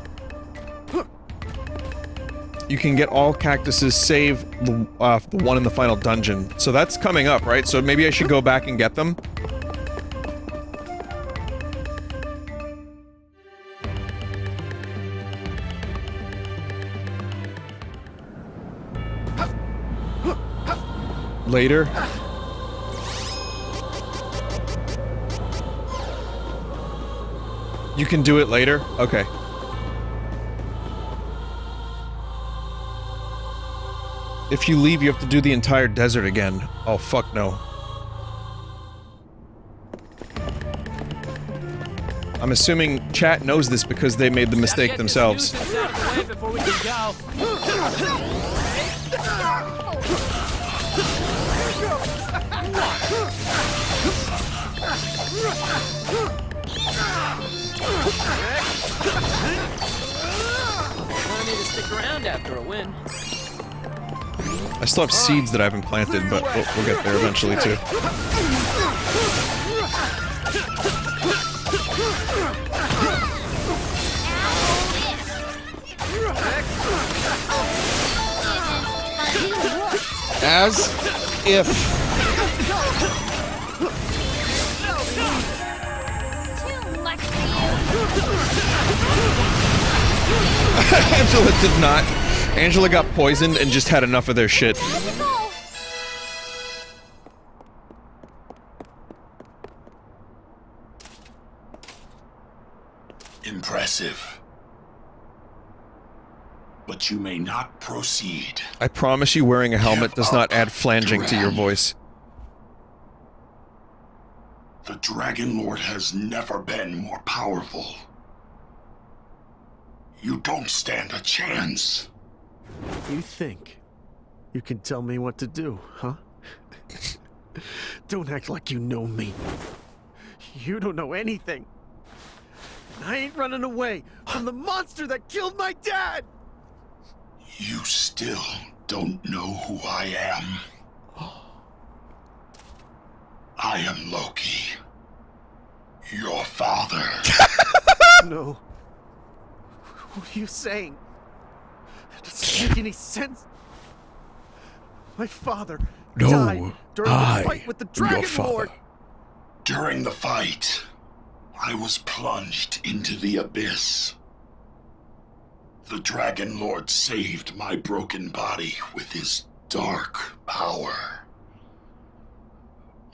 You can get all cactuses save the one in the final dungeon. So that's coming up, right? So maybe I should go back and get them. Later. You can do it later? Okay. If you leave, you have to do the entire desert again. Oh, fuck no. I'm assuming chat knows this because they made the mistake themselves. Gotta get this nuisance out of the way before we can go. I need to stick around after a win. I still have seeds that I haven't planted, but we'll get there eventually too. As if. Too much for you. Angela did not. Angela got poisoned and just had enough of their shit. Magical. Impressive. But you may not proceed. I promise you wearing a helmet does not add flanging to your voice. The Dragon Lord has never been more powerful. You don't stand a chance. You think you can tell me what to do, huh? Don't act like you know me. You don't know anything. I ain't running away from the monster that killed my dad! You still don't know who I am. I am Loki. Your father. No. What are you saying? It doesn't make any sense. My father died during the fight with the Dragon Lord. During the fight, I was plunged into the abyss. The Dragon Lord saved my broken body with his dark power.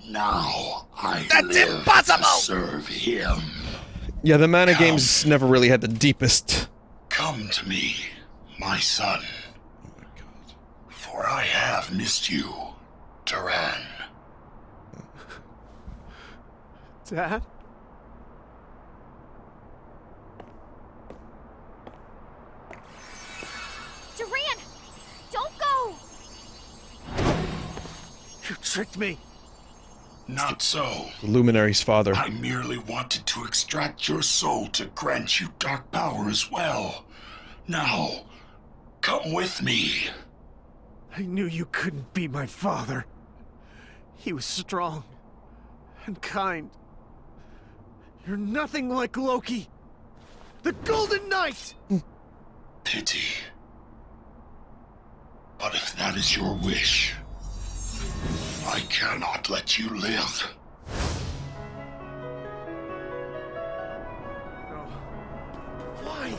Now I live to serve him. Yeah, the mana games never really had the deepest. Come to me, my son. Oh my god. For I have missed you, Duran. Dad? Duran, don't go. You tricked me. Not so. The Luminary's father. I merely wanted to extract your soul to grant you dark power as well. Now, come with me. I knew you couldn't be my father. He was strong and kind. You're nothing like Loki, the Golden Knight! Pity. But if that is your wish, I cannot let you live. Why?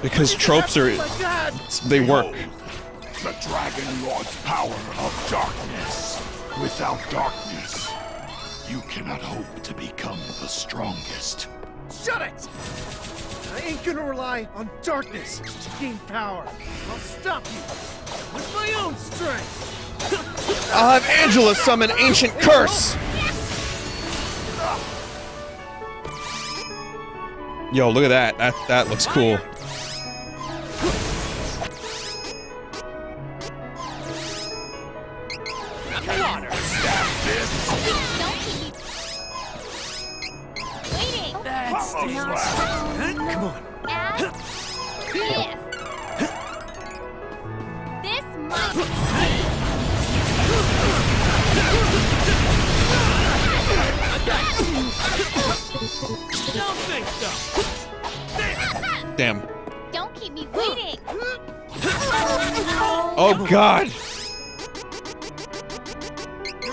Because tropes are... they work. The Dragon Lord's power of darkness. Without darkness, you cannot hope to become the strongest. Shut it! I ain't gonna rely on darkness to gain power. I'll stop you with my own strength. I'll have Angela summon Ancient Curse! Yo, look at that. That looks cool. Waiting. That's Not Come on. as if this might Don't think so. Damn. don't keep me waiting. Oh god! Here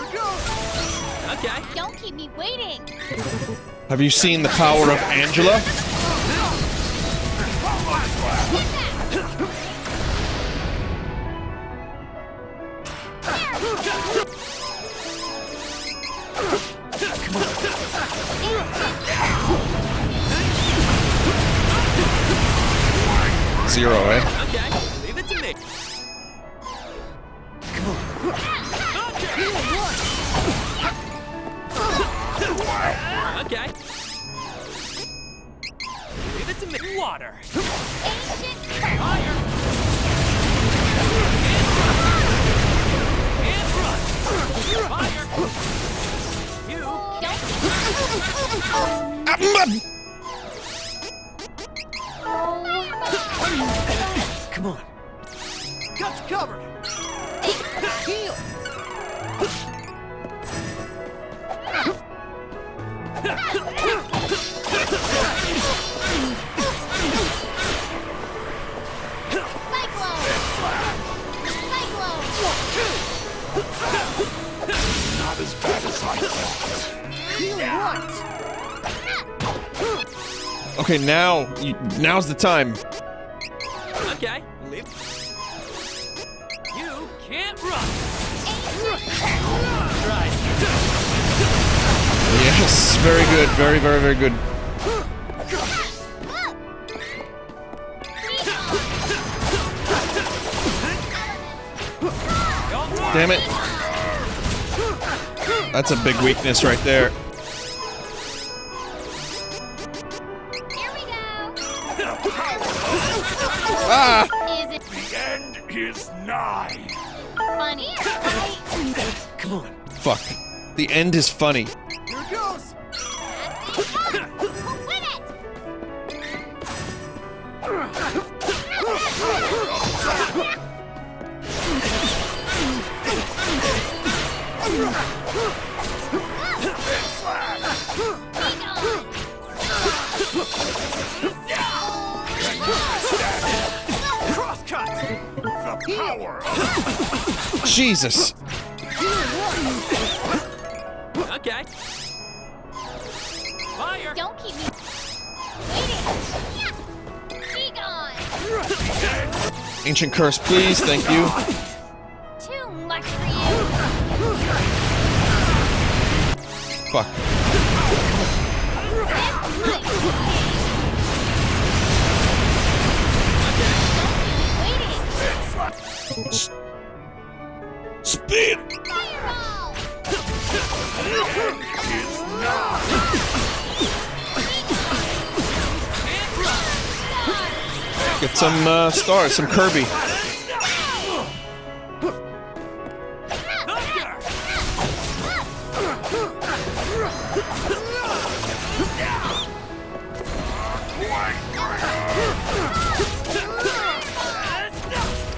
it goes. Okay. Don't keep me waiting. Have you seen the power of Angela? Zero, eh? Okay. Leave it to me. Come on. Got you covered. Heal. Not as bad as I thought. Okay, now's the time. Okay. You can't run. Right. Yes, very good, very, very, very good. Damn it. That's a big weakness right there. Here we go. Ah! Is it The end is nigh. funny? Come on. Fuck. The end is funny. Here it goes. Who win it? Crosscut. The power. Jesus. Okay. Fire. Don't keep me waiting. Be gone. Ancient curse, please. Thank you. Too much for you. Fuck. Speed. Fireball. Get some stars, some Kirby.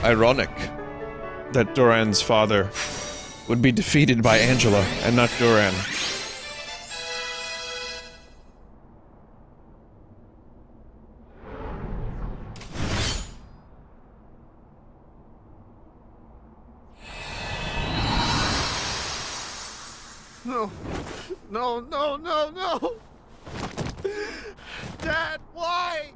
Ironic that Duran's father would be defeated by Angela and not Duran. No. No, no, no, no. Dad, why?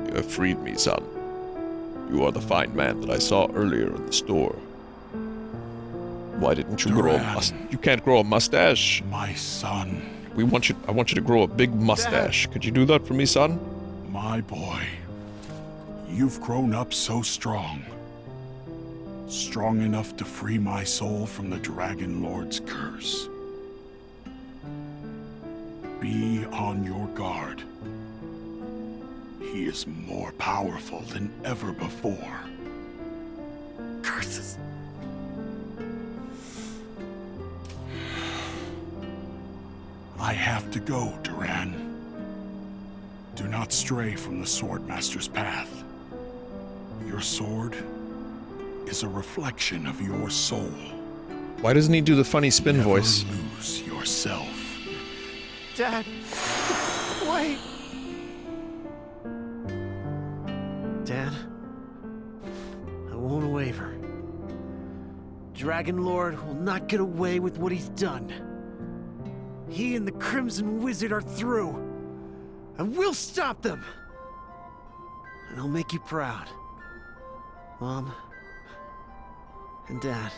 You have freed me, son. You are the fine man that I saw earlier in the store. Why didn't you grow a Duran. You can't grow a mustache. My son, I want you to grow a big mustache. Could you do that for me, son? my boy. You've grown up so strong. Strong enough to free my soul from the Dragon Lord's curse. Be on your guard. He is more powerful than ever before. Curses. I have to go, Duran. Do not stray from the Swordmaster's path. Your sword is a reflection of your soul. Why doesn't he do the funny spin Never voice? lose yourself. Dad, wait. Dad, I won't waver. Dragon Lord will not get away with what he's done. He and the Crimson Wizard are through, and we'll stop them. And I'll make you proud, Mom and Dad.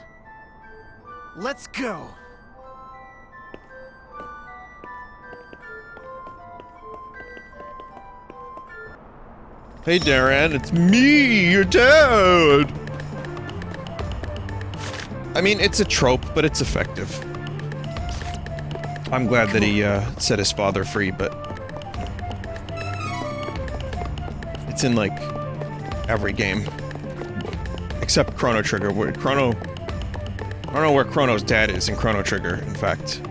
Let's go. Hey, Darren, it's me, your dad! I mean, it's a trope, but it's effective. I'm glad that he, set his father free, but... it's in, like, every game. except Chrono Trigger. Where Chrono... I don't know where Chrono's dad is in Chrono Trigger, in fact.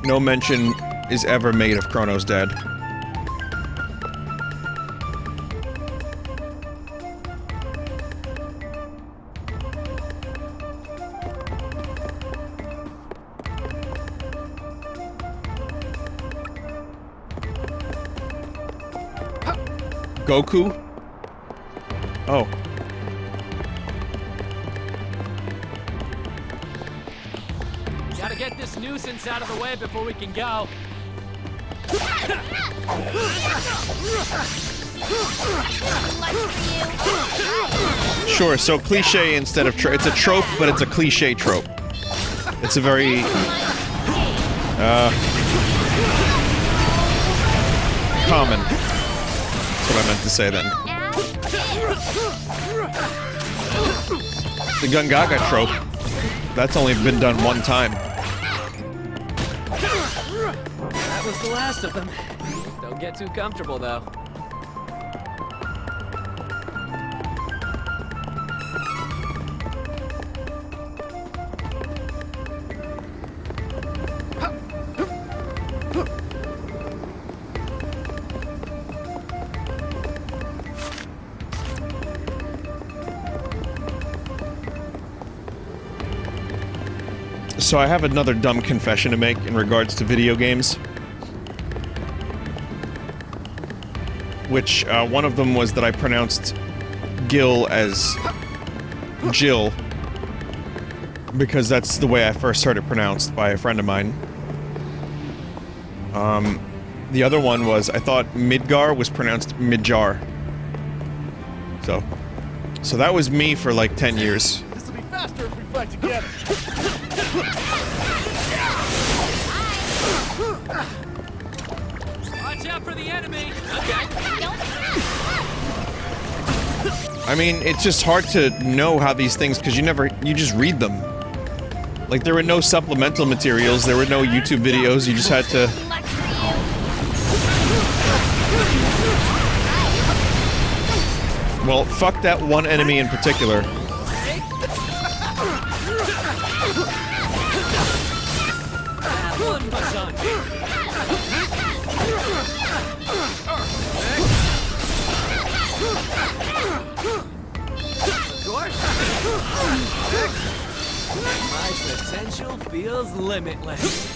No mention is ever made of Chrono's dad. Goku? Oh. Gotta get this nuisance out of the way before we can go. Sure, so cliche instead of it's a trope, but it's a cliche trope. It's a very... common. That's what I meant to say then. The Gungaga trope, that's only been done one time. That was the last of them. Don't get too comfortable, though. So I have another dumb confession to make in regards to video games. Which, one of them was that I pronounced Gil as Jill. Because that's the way I first heard it pronounced by a friend of mine. The other one was I thought Midgar was pronounced Midjar. So that was me for like 10 years. This will be faster if we fight together. Watch out for the enemy. Okay. I mean, it's just hard to know how these things, because you just read them. Like, there were no supplemental materials, there were no YouTube videos, you just had to... Well, fuck that one enemy in particular. My potential feels limitless.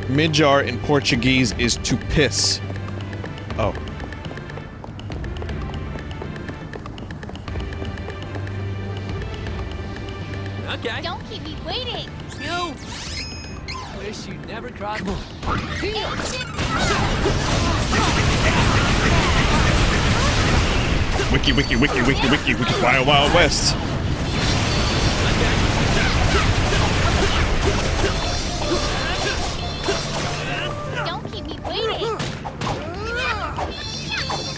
Midjar in Portuguese is to piss. Oh. Okay. Don't keep me waiting. No. Wish you'd never crossed. Come on. Wiki, Wild Wild West. Don't keep me waiting.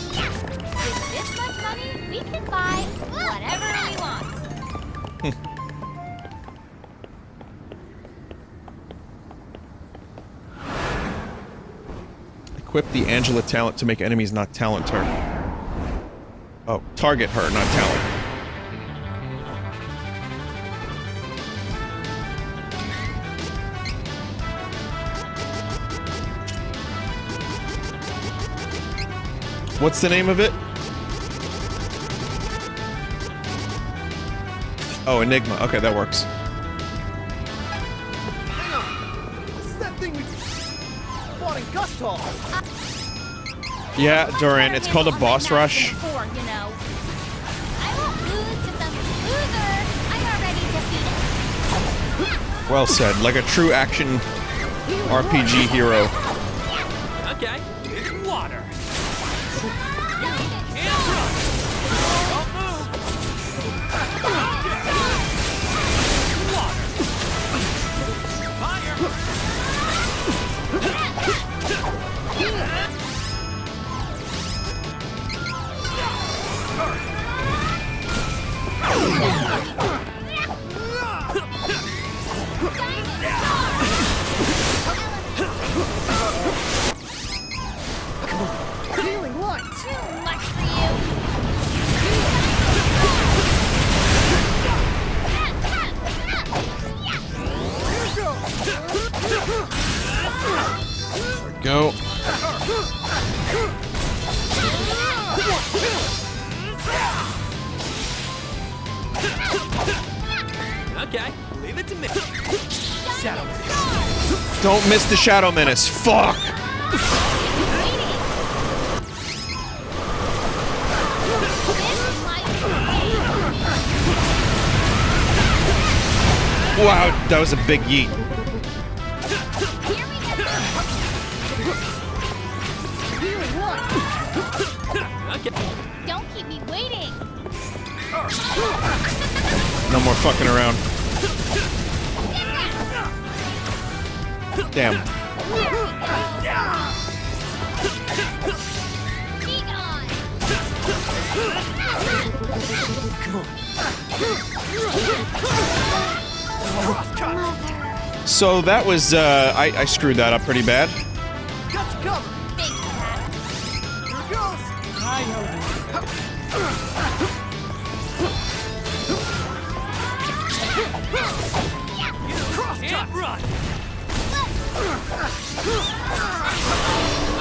With this much money, we can buy whatever we want. Equip the Angela talent to make enemies not talent her. Oh, target her, not talent. What's the name of it? Oh, Enigma. Okay, that works. This is that thing we fought in Gust Hall. Yeah, Duran, it's called a boss rush. I won't lose to some loser. I'm already defeated. Well said, like a true action RPG hero. Okay. Water. You can't run. Don't move. Water. Fire. Okay, leave it to me. Shadow. Don't miss the Shadow Menace. Fuck! Wow, that was a big yeet. Okay. Don't keep me waiting. No more fucking around. Damn. Be gone. So that was, I screwed that up pretty bad. Got you covered. Thanks, Pat. Here it goes. Can't run.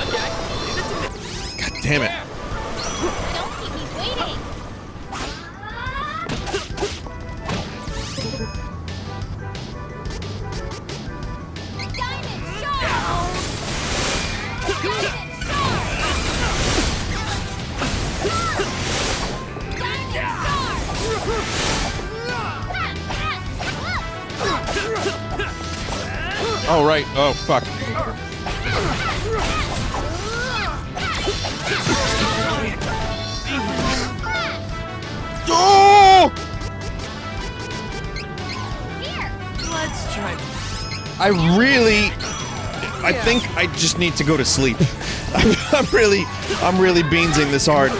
Okay, leave it to me. God damn it. Don't keep me waiting. Diamond Shark! Diamond Shark! Diamond Shark! Oh, right. Oh, fuck. Oh! Here! Let's try. I think I just need to go to sleep. I'm really beansing this hard.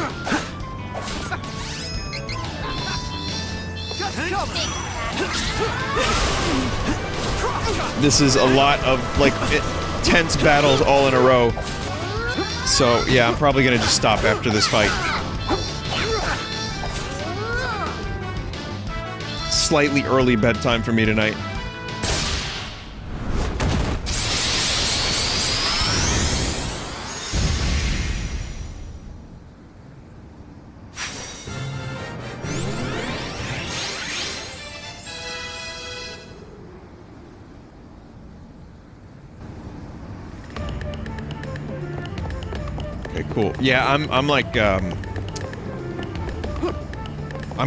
This is a lot of, like, tense battles all in a row. So, yeah, I'm probably gonna just stop after this fight. Slightly early bedtime for me tonight. Okay, cool. Yeah, I'm like, I'm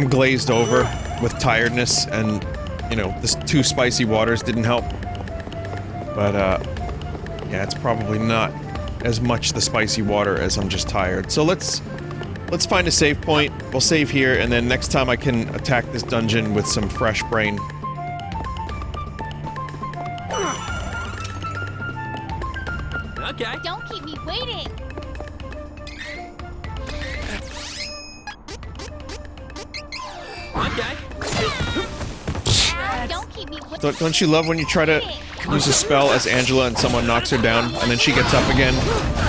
glazed over with tiredness, and, you know, this 2 spicy waters didn't help. But, yeah, it's probably not as much the spicy water as I'm just tired. So let's find a save point. We'll save here, and then next time I can attack this dungeon with some fresh brain. Okay. Don't keep me waiting. Okay. Don't keep me waiting. Don't you love when you try to use a spell as Angela and someone knocks her down, and then she gets up again?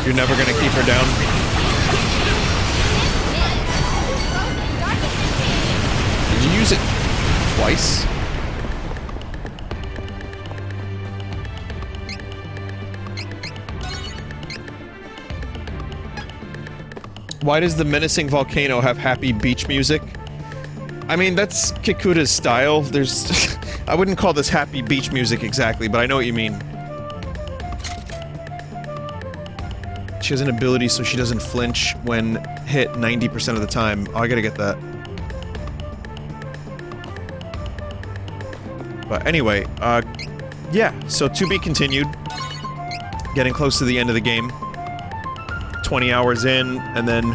You're never gonna keep her down? Did you use it twice? Why does the menacing volcano have happy beach music? I mean, that's Kikuta's style. There's... I wouldn't call this happy beach music exactly, but I know what you mean. She has an ability so she doesn't flinch when hit 90% of the time. Oh, I gotta get that. But anyway, yeah, so to be continued. Getting close to the end of the game. 20 hours in, and then,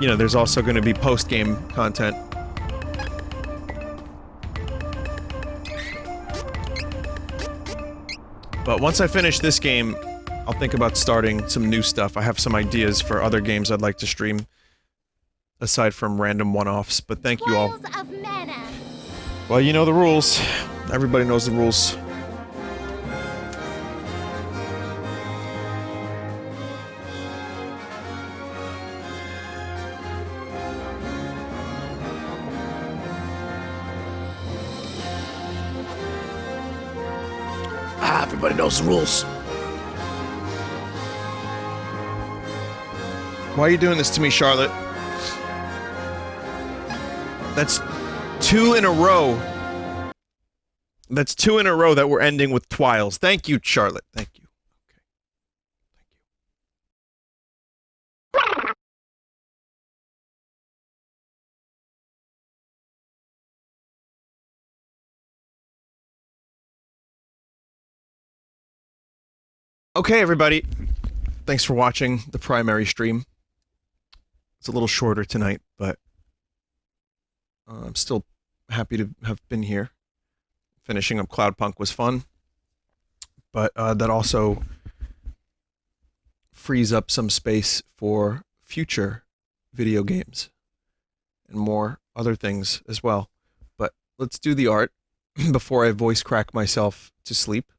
you know, there's also going to be post-game content. But once I finish this game, I'll think about starting some new stuff. I have some ideas for other games I'd like to stream, aside from random one-offs, but thank you all. Trials of mana. Well, you know the rules. Everybody knows the rules. Everybody knows the rules. Why are you doing this to me, Charlotte? That's 2 in a row That's 2 in a row that we're ending with twiles. Thank you, Charlotte. Thank you. Okay. Thank you. Okay, everybody. Thanks for watching the primary stream. It's a little shorter tonight, but I'm still happy to have been here. Finishing up Cloudpunk was fun, but that also frees up some space for future video games and more other things as well. But let's do the art before I voice crack myself to sleep.